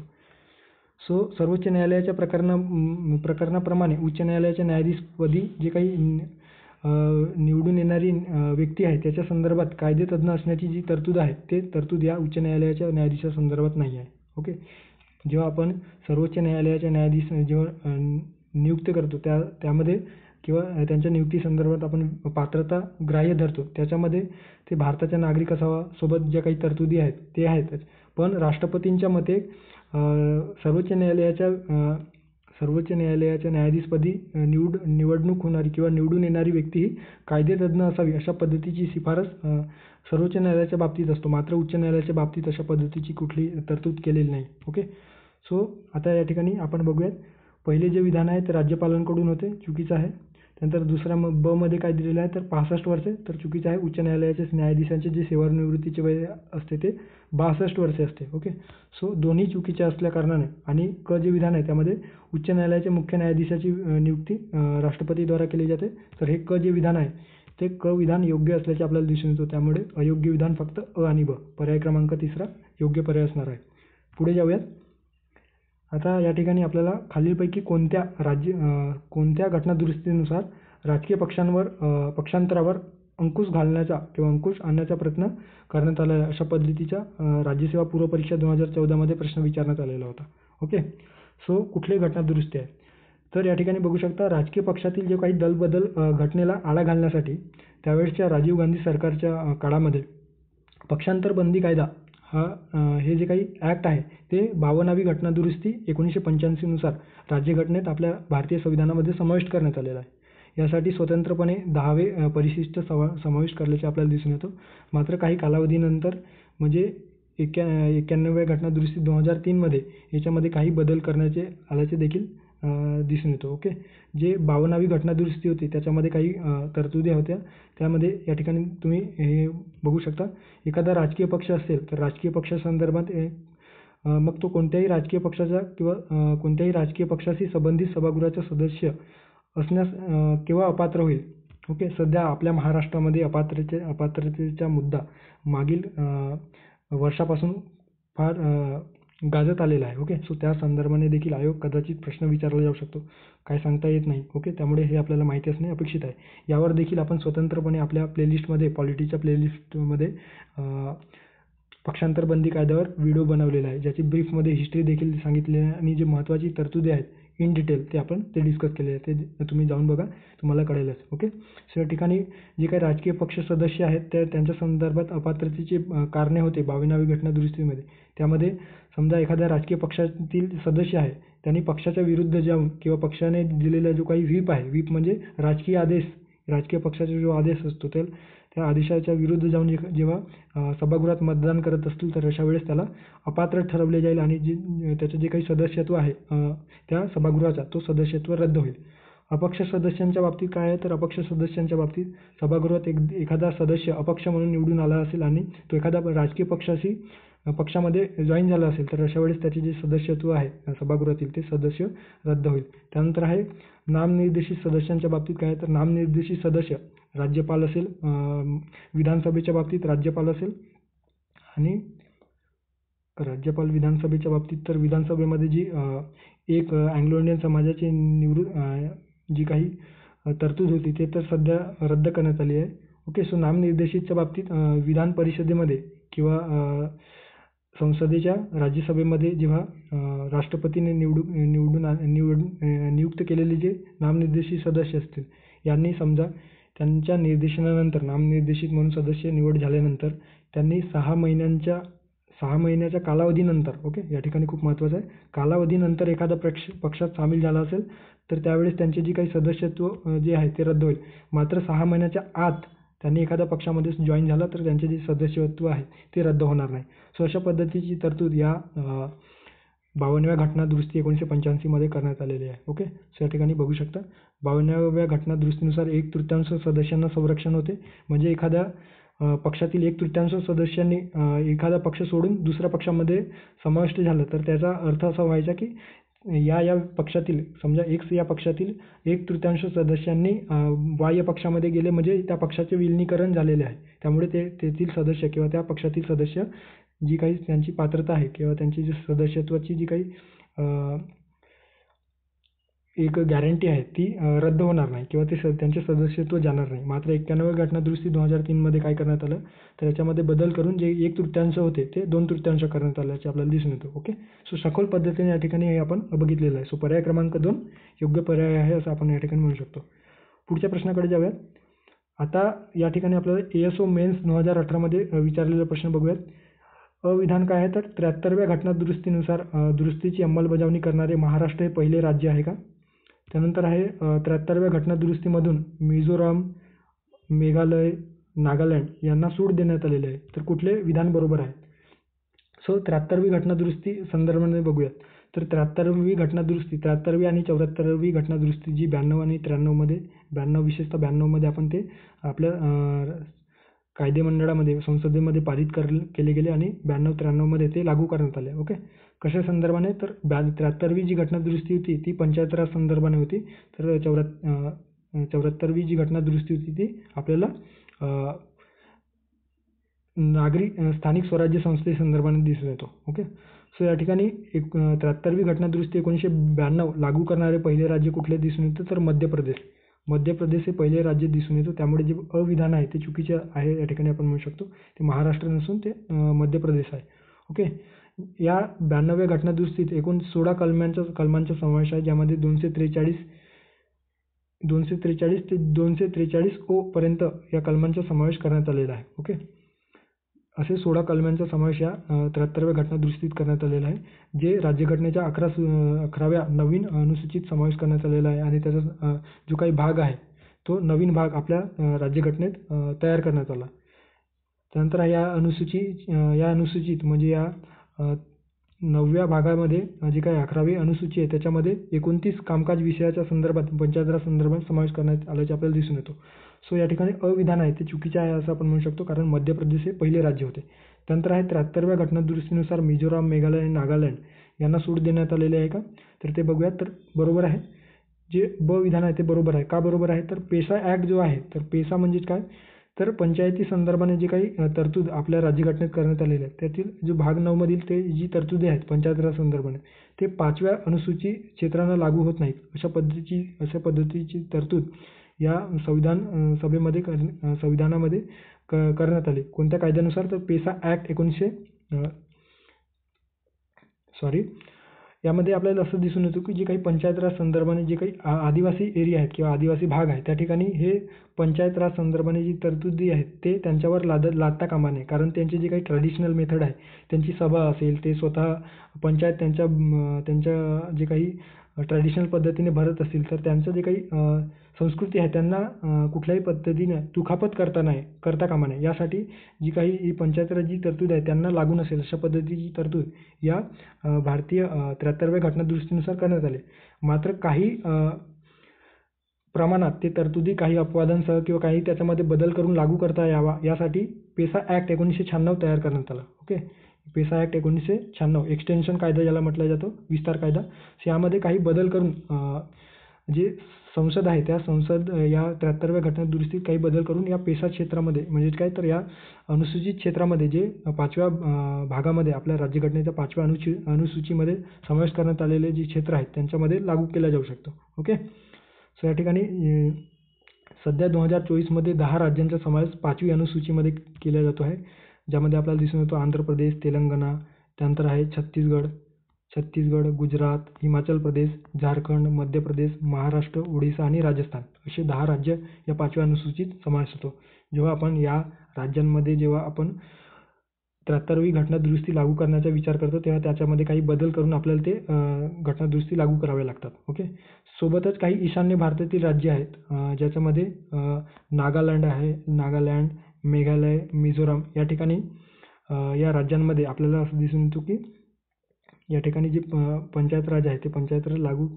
सो सर्वोच्च न्यायालयाच्या प्रकरणाप्रमाणे उच्च न्यायालयाच्या न्यायाधीशपदी जे काही निवडून येणारी व्यक्ती आहे त्याच्या संदर्भात कायदेतज्ञ असण्याची जी तरतूद आहे ते तरतूद या उच्च न्यायालयाच्या न्यायाधीशासंदर्भात नाही आहे. ओके. जेव्हा आपण सर्वोच्च न्यायालयाच्या न्यायाधीश जेव्हा नियुक्त करतो त्यामध्ये किंवा त्यांच्या नियुक्तीसंदर्भात आपण पात्रता ग्राह्य धरतो, त्याच्यामध्ये ते भारताचा नागरिक असावा, सोबत ज्या काही तरतुदी आहेत ते आहेतच. पण राष्ट्रपतींच्या मते सर्वोच्च न्यायालयाच्या न्यायाधीशपदी निवडणूक होणारी किंवा निवडून येणारी व्यक्ती ही कायदेतज्ञ असावी अशा पद्धतीची शिफारस सर्वोच्च न्यायालयाच्या बाबतीत असतो, मात्र उच्च न्यायालयाच्या बाबतीत अशा पद्धतीची कुठली तरतूद केलेली नाही. ओके. सो आता या ठिकाणी आपण बघूयात. पहिले जे विधान आहे ते राज्यपालांकडून होते, चुकीचं आहे. त्यानंतर दुसऱ्या ब मध्ये काय दिलेलं आहे तर 65 वर्षे, तर चुकीचं आहे. उच्च न्यायालयाच्या न्यायाधीशांचे जे सेवानिवृत्तीचे वय असते ते 62 वर्षे असते. ओके. सो दोन्ही चुकीचे असल्या कारणाने आणि क जे विधान आहे त्यामध्ये उच्च न्यायालयाच्या मुख्य न्यायाधीशाची नियुक्ती राष्ट्रपतीद्वारा केली जाते, तर हे क जे विधान आहे ते क विधान योग्य असल्याचे आपल्याला दिसून येतो. त्यामुळे अयोग्य विधान फक्त अ आणि ब, पर्याय क्रमांक 3 योग्य पर्याय असणार आहे. पुढे जाऊयात. आता या ठिकाणी आपल्याला खालीलपैकी कोणत्या घटनादुरुस्तीनुसार राजकीय पक्षांतरावर अंकुश घालण्याचा किंवा अंकुश आणण्याचा प्रयत्न करण्यात आला आहे अशा पद्धतीच्या राज्यसेवा पूर्व परीक्षा 2014 मध्ये प्रश्न विचारण्यात आलेला होता. ओके. सो कुठली घटनादुरुस्ती आहे तर या ठिकाणी बघू शकता, राजकीय पक्षातील जे काही दलबदल घटनेला आळा घालण्यासाठी त्यावेळेसच्या राजीव गांधी सरकारच्या काळामध्ये पक्षांतर बंदी कायदा हे जे काही ॲक्ट आहे ते 52वी घटनादुरुस्ती 1985 नुसार राज्यघटनेत आपल्या भारतीय संविधानामध्ये समाविष्ट करण्यात आलेला आहे. यासाठी स्वतंत्रपणे 10वे परिशिष्ट समाविष्ट करण्याचे आपल्याला दिसून येतो. मात्र काही कालावधीनंतर म्हणजे 91व्या घटनादुरुस्ती 2003 मध्ये याच्यामध्ये काही बदल करण्याचे आल्याचे देखील दिसून येतो. ओके. जे 52वी घटनादुरुस्ती होती त्याच्यामध्ये काही तरतुदी होत्या. त्यामध्ये या ठिकाणी तुम्ही हे बघू शकता, एखादा राजकीय पक्ष असेल तर राजकीय पक्षासंदर्भात मग तो कोणत्याही राजकीय पक्षाचा किंवा कोणत्याही राजकीय पक्षाशी संबंधित सभागृहाचा सदस्य असण्यास केव्हा अपात्र होईल. ओके. सध्या आपल्या महाराष्ट्रामध्ये अपात्रतेचा मुद्दा मागील वर्षापासून फार गाजत आलेला आहे. ओके. सो त्या संदर्भाने देखील आयोग कदाचित प्रश्न विचारला जाऊ शकतो, काय सांगता येत नाही. ओके. त्यामुळे हे आपल्याला माहिती असणे अपेक्षित आहे. यावर देखील आपण स्वतंत्रपणे आपल्या प्लेलिस्टमध्ये पॉलिटीच्या प्लेलिस्टमध्ये पक्षांतर बंदी कायद्यावर व्हिडिओ बनवलेला आहे, ज्याची ब्रीफमध्ये हिस्ट्री देखील सांगितली आहे आणि जे महत्त्वाची तरतुदी आहेत इन डिटेल ते डिस्कस केले आहे. ते तुम्ही जाऊन बघा, तुम्हाला कळेलच. ओके. सो या ठिकाणी जे काही राजकीय पक्ष सदस्य आहेत त्यांच्या संदर्भात अपात्रतेचे कारणे होते 52वी घटनादुरुस्तीमध्ये. त्यामध्ये समजा एखाद्या राजकीय पक्षातील सदस्य आहे त्यांनी पक्षाच्या विरुद्ध जाऊन किंवा पक्षाने दिलेला जो काही व्हीप आहे, व्हीप म्हणजे राजकीय आदेश, राजकीय पक्षाचा जो आदेश असतो त्या आदेशाच्या विरुद्ध जाऊन जेव्हा सभागृहात मतदान करत असतील तर अशा वेळेस त्याला अपात्र ठरवले जाईल आणि त्याचं जे काही सदस्यत्व आहे त्या सभागृहाचा तो सदस्यत्व रद्द होईल. अपक्ष सदस्यांच्या बाबतीत काय आहे तर अपक्ष सदस्यांच्या बाबतीत सभागृहात एखादा सदस्य अपक्ष म्हणून निवडून आला असेल आणि तो एखादा राजकीय पक्षामध्ये जॉईन झाला असेल तर अशा वेळेस त्याचे जे सदस्यत्व आहे सभागृहातील ते सदस्य रद्द होईल. त्यानंतर आहे नामनिर्देशित सदस्यांच्या बाबतीत काय तर नामनिर्देशित सदस्य राज्यपाल असेल, विधानसभेच्या बाबतीत राज्यपाल असेल आणि विधानसभेच्या बाबतीत तर विधानसभेमध्ये जी एक अँग्लो इंडियन समाजाची जी काही तरतूद होती ते तर सध्या रद्द करण्यात आली आहे. ओके. सो नामनिर्देशितच्या बाबतीत विधान परिषदेमध्ये किंवा संसदेच्या राज्यसभेमध्ये जेव्हा राष्ट्रपतीने नियुक्त केलेले जे नामनिर्देशित सदस्य असतील यांनी समजा त्यांच्या निर्देशनानंतर नामनिर्देशित म्हणून सदस्य निवड झाल्यानंतर त्यांनी 6 6 महिन्याच्या कालावधीनंतर, ओके, या ठिकाणी खूप महत्त्वाचं आहे, कालावधीनंतर एखादा पक्षात सामील झाला असेल तर त्यावेळेस त्यांचे जे काही सदस्यत्व जे आहे ते रद्द होईल. मात्र 6 महिन्याच्या आत त्यांनी एखाद्या पक्षामध्ये जॉईन झाला तर त्यांचे जे सदस्यत्व आहे ते रद्द होणार नाही. सो अशा पद्धतीची तरतूद या 52व्या घटना दुरुस्ती 1985 मध्ये करण्यात आलेली आहे. ओके, सो या ठिकाणी बघू शकता 52व्या घटना दुरुस्तीनुसार 1/3 सदस्यांना संरक्षण होते. म्हणजे एखाद्या पक्षातील 1/3 सदस्यांनी एखादा पक्ष सोडून दुसऱ्या पक्षामध्ये समाविष्ट झालं तर त्याचा अर्थ असा व्हायचा की या पक्षातील, समजा X या पक्षातील 1/3 सदस्यांनी Y पक्षामध्ये गेले म्हणजे त्या पक्षाचे विलिनीकरण झालेले आहे. त्यामुळे तेथील सदस्य किंवा त्या पक्षातील सदस्य जी काही त्यांची पात्रता आहे किंवा त्यांची जी सदस्यत्वाची जी काही एक गॅरंटी आहे ती रद्द होणार नाही किंवा ते त्यांचे सदस्यत्व जाणार नाही. मात्र 91व्या घटना दुरुस्ती 2003 मध्ये काय करण्यात आलं तर याच्यामध्ये बदल करून जे 1/3 होते ते 2/3 करण्यात आल्याचे आपल्याला दिसून येतं. ओके, सो सखोल पद्धतीने या ठिकाणी हे आपण बघितलेलं आहे. सो पर्याय क्रमांक 2 योग्य पर्याय आहे असं आपण या ठिकाणी म्हणू शकतो. पुढच्या प्रश्नाकडे जाऊयात. आता या ठिकाणी आपल्याला ASO मेन्स 2018 मध्ये विचारलेला प्रश्न बघूयात. अविधान काय आहे तर 73व्या घटना दुरुस्तीनुसार दुरुस्तीची अंमलबजावणी करणारे महाराष्ट्र हे पहिले राज्य आहे का? त्यानंतर आहे 73व्या घटना दुरुस्तीमधून मिझोराम, मेघालय, नागालँड यांना सूट देण्यात आलेली आहे. तर कुठले विधान बरोबर आहे? सो 73वी घटना दुरुस्ती संदर्भाने बघूयात. तर 73वी घटना दुरुस्ती, 73वी आणि 74वी घटना दुरुस्ती जी 92 आणि 93 मध्ये, विशेषतः 92 मध्ये आपण ते आपल्या कायदेमंडळामध्ये संसदेमध्ये पारित केले गेले आणि 92-93 मध्ये ते लागू करण्यात आले. ओके, कशा संदर्भाने तर 73वी जी घटना दुरुस्ती होती ती पंचायत राज संदर्भाने होती. तर 74वी जी घटना दुरुस्ती होती ती आपल्याला स्थानिक स्वराज्य संस्थे संदर्भाने दिसून येतो. ओके, सो या ठिकाणी 73वी घटना दुरुस्ती 1992 लागू करणारे पहिले राज्य कुठले दिसून येतं तर मध्य प्रदेश. मध्य प्रदेश हे पहिले राज्य दिसून येतं. त्यामुळे जे अविधान आहे ते चुकीचे आहे या ठिकाणी आपण म्हणू शकतो. ते महाराष्ट्र नसून ते मध्य प्रदेश आहे. ओके, या 92व्या घटना दुरुस्तीत एकूण 16 कलमांचा समावेश आहे, ज्यामध्ये 243 ते 243 O पर्यंत या कलमांचा समावेश करण्यात आलेला आहे. ओके, असे 16 कलमांचा समावेश या 73व्या घटना दुरुस्तीत करण्यात आलेला आहे, जे राज्यघटनेच्या 11व्या नवीन अनुसूचीत समावेश करण्यात आलेला आहे आणि त्याचा जो काही भाग आहे तो नवीन भाग आपल्या राज्यघटनेत तयार करण्यात आला. त्यानंतर या अनुसूचीत म्हणजे या 9व्या भागामध्ये जी काही 11वी अनुसूची आहे त्याच्यामध्ये 29 कामकाज विषयाच्या संदर्भात पंचायत राज संदर्भात समावेश करण्यात आल्याचे आपल्याला दिसून येतो. सो या ठिकाणी अविधान आहे ते चुकीचे आहे असं आपण म्हणू शकतो, कारण मध्य प्रदेश हे पहिले राज्य होते. त्यानंतर आहे 73व्या घटना दुरुस्तीनुसार मिझोराम, मेघालय आणि नागालँड यांना सूट देण्यात आलेली आहे का? तर ते बघूयात. तर बरोबर आहे, जे विधान आहे ते बरोबर आहे. का बरोबर आहे तर पेसा ॲक्ट जो आहे, तर पेसा म्हणजे काय तर पंचायती संदर्भाने जे काही तरतूद आपल्या राज्यघटनेत करण्यात आलेले आहेत त्यातील जो भाग 9 मधील ते जी तरतुदी आहेत पंचायत राज संदर्भाने ते 5व्या अनुसूची क्षेत्रांना लागू होत नाहीत. अशा पद्धतीची तरतूद या संविधानामध्ये करण्यात आली. कोणत्या कायद्यानुसार तर पेसा ॲक्ट यामध्ये आपल्याला असं दिसून येतं की जे काही पंचायत राज संदर्भाने जे काही आदिवासी एरिया आहेत किंवा आदिवासी भाग आहे त्या ठिकाणी हे पंचायत राज संदर्भाने जी तरतुदी आहेत ते त्यांच्यावर लादता कामा नये. कारण त्यांची जी काही ट्रॅडिशनल मेथड आहे, त्यांची सभा असेल, ते स्वतः पंचायत त्यांच्या जे काही ट्रॅडिशनल पद्धतीने भरत असतील तर त्यांचं जे काही संस्कृती आहे त्यांना कुठल्याही पद्धतीने दुखापत करता कामा नये. यासाठी जी काही पंचायत राज जी तरतूद आहे त्यांना लागू नसेल अशा पद्धतीची तरतूद या भारतीय 73व्या घटना दुरुस्तीनुसार करण्यात आले. मात्र काही प्रमाणात ते तरतुदी काही अपवादांसह किंवा काही त्याच्यामध्ये बदल करून लागू करता यावा यासाठी पेसा ॲक्ट 1996 तयार करण्यात आला. ओके, पेसा ॲक्ट 1996 एक्सटेन्शन कायदा ज्याला म्हटला जातो, विस्तार कायदा. यामध्ये काही बदल करून जे संसद आहे त्या या 73व्या घटना दुरुस्तीत काही बदल करून या पेसा क्षेत्रामध्ये म्हणजे काय तर या अनुसूचित क्षेत्रामध्ये जे 5व्या भागामध्ये आपल्या राज्यघटनेच्या 5व्या अनुसूचीमध्ये समावेश करण्यात आलेले जे क्षेत्र आहेत त्यांच्यामध्ये लागू केला जाऊ शकतो. ओके, सो या ठिकाणी सध्या 2024 मध्ये 10 राज्यांचा समावेश 5वी अनुसूचीमध्ये केला जातो आहे, ज्यामध्ये आपल्याला दिसून येतो आंध्र प्रदेश, तेलंगणा, त्यानंतर आहे छत्तीसगड, गुजरात, हिमाचल प्रदेश, झारखंड, मध्य प्रदेश, महाराष्ट्र, ओडिशा आणि राजस्थान असे 10 राज्य या 5व्या अनुसूचीत समावेश होतो. जेव्हा आपण या राज्यांमध्ये 73वी घटना दुरुस्ती लागू करण्याचा विचार करतो तेव्हा त्याच्यामध्ये काही बदल करून आपल्याला ते घटना दुरुस्ती लागू कराव्या लागतात. ओके. सोबतच काही ईशान्य भारतातील राज्य आहेत ज्याच्यामध्ये नागालँड आहे, नागालँड, मेघालय, मिझोराम या ठिकाणी या राज्यांमध्ये आपल्याला असं दिसून येतो की या ठिकाणी जे पंचायत राज आहे ते पंचायत राज लागू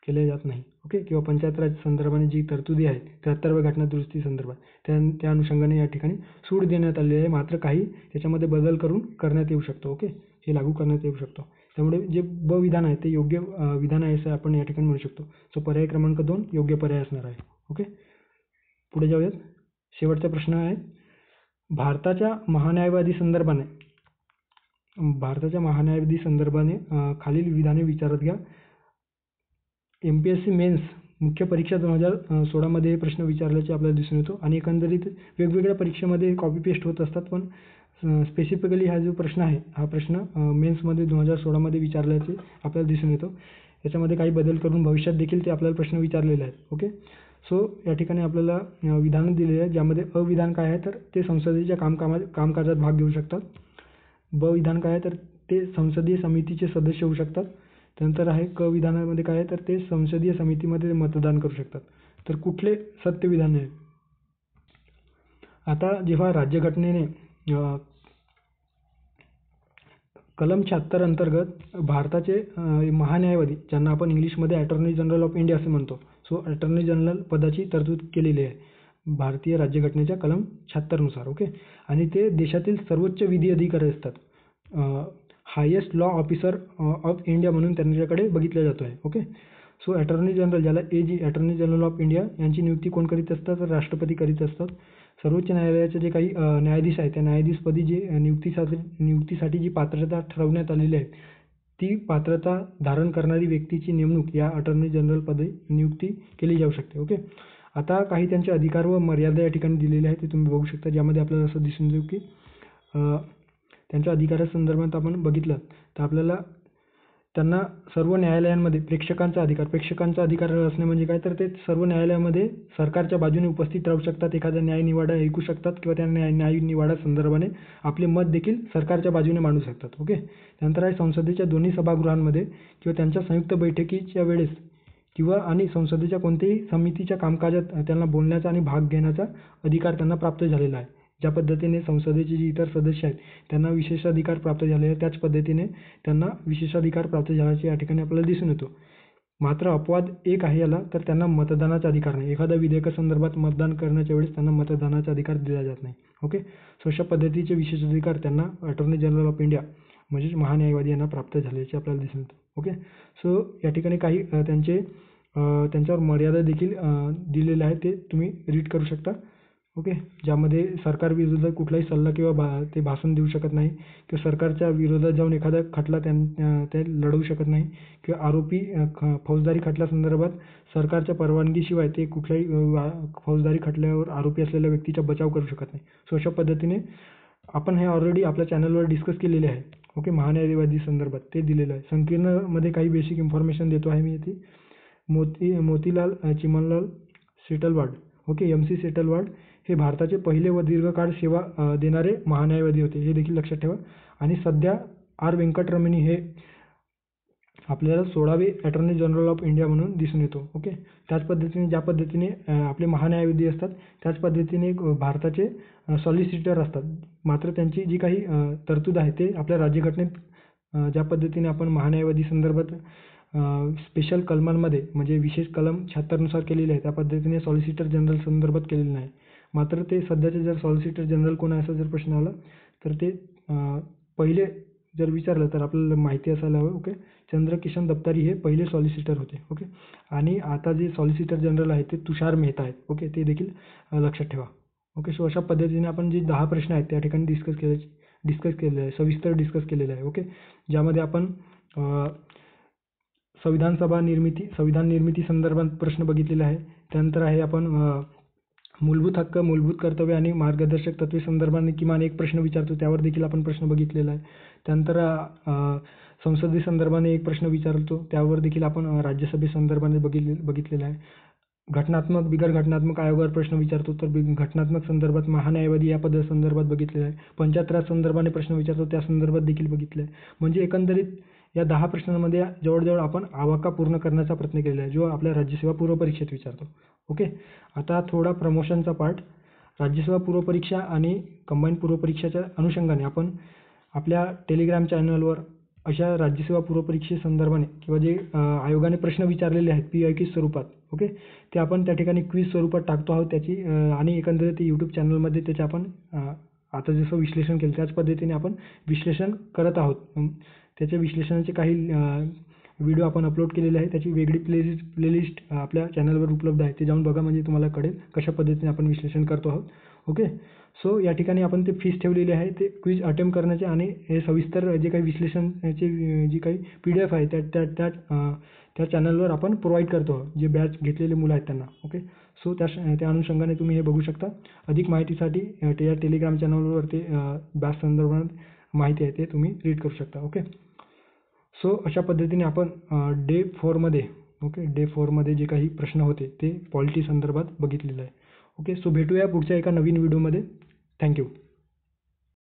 केले जात नाही. ओके. किंवा पंचायत राज संदर्भाने जी तरतुदी आहेत 73व्या घटना दुरुस्ती संदर्भात त्या अनुषंगाने या ठिकाणी सूट देण्यात आलेली आहे. मात्र काही त्याच्यामध्ये बदल करून करण्यात येऊ शकतो. ओके. हे लागू करण्यात येऊ शकतो. त्यामुळे जे ब विधान आहे ते योग्य विधान आहे असं आपण या ठिकाणी म्हणू शकतो. सो पर्याय क्रमांक 2 योग्य पर्याय असणार आहे. ओके. पुढे जाऊयात. शेवटचा प्रश्न आहे भारताच्या महान्यायवादी संदर्भाने खालील विधाने विचारात घ्या. MPSC मेन्स मुख्य परीक्षा 2016 मध्ये हे प्रश्न विचारल्याचे आपल्याला दिसून येतो आणि एकंदरीत वेगवेगळ्या परीक्षेमध्ये कॉपी पेस्ट होत असतात, पण स्पेसिफिकली हा जो प्रश्न आहे हा प्रश्न मेन्समध्ये 2016 मध्ये विचारल्याचे आपल्याला दिसून येतो. याच्यामध्ये काही बदल करून भविष्यात देखील ते आपल्याला प्रश्न विचारलेले आहेत. ओके. सो या ठिकाणी आपल्याला विधानं दिलेली आहेत ज्यामध्ये अविधान काय आहे तर ते संसदेच्या कामकाजात भाग घेऊ शकतात. ब विधान काय आहे तर ते संसदीय समितीचे सदस्य होऊ शकतात. त्यानंतर आहे क विधानामध्ये काय आहे तर ते संसदीय समितीमध्ये मतदान करू शकतात. तर कुठले सत्य विधान आहे? आता जेव्हा राज्यघटनेने कलम 76 अंतर्गत भारताचे महान्यायवादी ज्यांना आपण इंग्लिशमध्ये अटॉर्नी जनरल ऑफ इंडिया असे म्हणतो, सो अटॉर्नी जनरल पदाची तरतूद केलेली आहे भारतीय राज्यघटनेच्या कलम 76 नुसार. ओके. आणि ते देशातील सर्वोच्च विधी अधिकारी असतात. Highest law officer of India म्हणून त्यांच्याकडे बघितलं जातो आहे. ओके. सो अटॉर्नी जनरल ज्याला AG attorney general of India यांची नियुक्ती कोण करीत असतात तर राष्ट्रपती करीत असतात. सर्वोच्च न्यायालयाचे जे काही न्यायाधीश आहेत त्या न्यायाधीशपदी जे नियुक्तीसाठी जी पात्रता ठरवण्यात आलेली आहे ती पात्रता धारण करणारी व्यक्तीची नेमणूक या अटॉर्नी जनरल पदी नियुक्ती केली जाऊ शकते. ओके. आता काही त्यांचे अधिकार व मर्यादा या ठिकाणी दिलेले आहेत ते तुम्ही बघू शकता, ज्यामध्ये आपल्याला असं दिसून येईल की त्यांच्या अधिकारासंदर्भात आपण बघितलं तर आपल्याला त्यांना सर्व न्यायालयांमध्ये प्रेक्षकांचा अधिकार असणे म्हणजे काय तर ते सर्व न्यायालयामध्ये सरकारच्या बाजूने उपस्थित राहू शकतात, एखादा न्यायनिवाडा ऐकू शकतात किंवा त्या न्यायनिवाडा संदर्भाने आपले मत देखील सरकारच्या बाजूने मांडू शकतात. ओके. त्यानंतर आहे संसदेच्या दोन्ही सभागृहांमध्ये किंवा त्यांच्या संयुक्त बैठकीच्या वेळेस किंवा आणि संसदेच्या कोणत्याही समितीच्या कामकाजात त्यांना बोलण्याचा आणि भाग घेण्याचा अधिकार त्यांना प्राप्त झालेला आहे. ज्या पद्धतीने संसदेचे जे इतर सदस्य आहेत त्यांना विशेषाधिकार प्राप्त झाले आहेत त्याच पद्धतीने त्यांना विशेषाधिकार प्राप्त झाल्याचे या ठिकाणी आपल्याला दिसून येतो. मात्र अपवाद एक आहे याला तर त्यांना मतदानाचा अधिकार नाही. एखाद्या विधेयकासंदर्भात मतदान करण्याच्या वेळेस त्यांना मतदानाचा अधिकार दिला जात नाही. ओके. सो अशा पद्धतीचे विशेषाधिकार त्यांना अटॉर्नी जनरल ऑफ इंडिया म्हणजेच महान्यायवादी यांना प्राप्त झाल्याचे आपल्याला दिसून येतं. ओके. सो या ठिकाणी काही त्यांच्यावर मर्यादा देखील दिलेल्या आहेत ते तुम्ही रीड करू शकता. ओके. ज्यामध्ये सरकारविरुद्ध कुठलाही सल्ला किंवा ते भाषण देऊ शकत नाही किंवा सरकारच्या विरोधात जाऊन एखादा खटला ते लढवू शकत नाही किंवा फौजदारी खटल्यासंदर्भात सरकारच्या परवानगीशिवाय ते कुठल्याही फौजदारी खटल्यावर आरोपी असलेल्या व्यक्तीचा बचाव करू शकत नाही. सो अशा पद्धतीने आपण हे ऑलरेडी आपल्या चॅनलवर डिस्कस केलेले आहे. ओके. महान्यायवादी संदर्भात ते दिलेलं आहे. संकीर्णमध्ये काही बेसिक इन्फॉर्मेशन देतो आहे मी ती. मोतीलाल चिमनलाल सेटलवाड, ओके, MC सेटलवाड हे भारताचे पहिले व दीर्घकाळ सेवा देणारे महान्यायवादी होते, हे देखील लक्षात ठेवा. आणि सध्या R व्यंकटरमणी हे आपल्याला 16वे अटॉर्नी जनरल ऑफ इंडिया म्हणून दिसून येतो. ओके. त्याच पद्धतीने ज्या पद्धतीने आपले महान्यायवादी असतात त्याच पद्धतीने भारताचे सॉलिसिटर असतात. मात्र त्यांची जी काही तरतूद आहे ते आपल्या राज्यघटनेत ज्या पद्धतीने आपण महान्यायवादी संदर्भात स्पेशल कलमांमध्ये म्हणजे विशेष कलम 76 नुसार केलेले आहे त्या पद्धतीने सॉलिसिटर जनरल संदर्भात केलेले नाही. मात्र ते सध्याचे जर सॉलिसिटर जनरल कोण आहे असा जर प्रश्न आला तर ते पहिले जर विचारलं तर आपल्याला माहिती असायला हवं. ओके. चंद्रकिशन दप्तारी हे पहिले सॉलिसिटर होते. ओके. आणि आता जे सॉलिसिटर जनरल आहे ते तुषार मेहता आहेत. ओके. ते देखील लक्षात ठेवा. ओके. सो अशा पद्धतीने आपण जे 10 प्रश्न आहेत त्या ठिकाणी डिस्कस केलेले आहे, सविस्तर डिस्कस केलेले आहे. ओके. ज्यामध्ये आपण संविधान निर्मिती संदर्भात प्रश्न बघितलेले आहे. त्यानंतर आहे आपण मूलभूत हक्क, मूलभूत कर्तव्य आणि मार्गदर्शक तत्वे संदर्भाने किमान एक प्रश्न विचारतो त्यावर देखील आपण प्रश्न बघितलेला आहे. त्यानंतर संसदे संदर्भाने एक प्रश्न विचारतो त्यावर देखील आपण राज्यसभेसंदर्भाने बघितलेला आहे. घटनात्मक बिगर घटनात्मक आयोगावर प्रश्न विचारतो तर घटनात्मक संदर्भात महान्यायवादी या पदासंदर्भात बघितलेलं आहे. पंचायत राज संदर्भाने प्रश्न विचारतो त्या संदर्भात देखील बघितलं आहे. म्हणजे एकंदरीत या 10 प्रश्नांमध्ये जवळजवळ आपण आवाका पूर्ण करण्याचा प्रयत्न केलेला आहे, जो आपल्या राज्यसेवा पूर्व परीक्षेत विचारतो. ओके. आता थोडा प्रमोशनचा पार्ट. राज्यसेवा पूर्व परीक्षा आणि कंबाईंड पूर्व परीक्षाच्या अनुषंगाने आपण आपल्या टेलिग्राम चॅनलवर अशा राज्यसेवा पूर्व परीक्षेसंदर्भाने किंवा जे आयोगाने प्रश्न विचारलेले आहेत PYQ स्वरूपात, ओके, ते आपण त्या ठिकाणी क्विज स्वरूपात टाकतो आहोत त्याची आणि एकंदरीत यूट्यूब चॅनलमध्ये त्याचे आपण आता जसं विश्लेषण केलं त्याच पद्धतीने आपण विश्लेषण करत आहोत. त्याच्या विश्लेषणाचे काही व्हिडिओ आपण अपलोड केलेले आहे. त्याची वेगळी प्लेलिस्ट आपल्या चॅनलवर उपलब्ध आहे. ते जाऊन बघा म्हणजे तुम्हाला कळेल कशा पद्धतीने आपण विश्लेषण करतो आहोत. ओके. सो या ठिकाणी आपण ते फीस ठेवलेली आहे ते क्विज अटेम्प्ट करण्याचे आणि हे सविस्तर जे काही विश्लेषणाची जी काही PDF आहे त्या चॅनलवर आपण प्रोव्हाइड करतो आहोत, जे बॅच घेतलेले मुलं आहेत त्यांना. ओके. सो त्या अनुषंगाने तुम्ही हे बघू शकता. अधिक माहितीसाठी या टेलिग्राम चॅनलवर ते बॅच संदर्भात माहिती आहे ते तुम्ही रीड करू शकता. ओके. सो अशा पद्धतीने आपण डे 4मध्ये जे काही प्रश्न होते ते पॉलिटी संदर्भात बघितलेलं आहे. ओके. सो भेटूया पुढच्या एका नवीन व्हिडिओमध्ये. थँक्यू.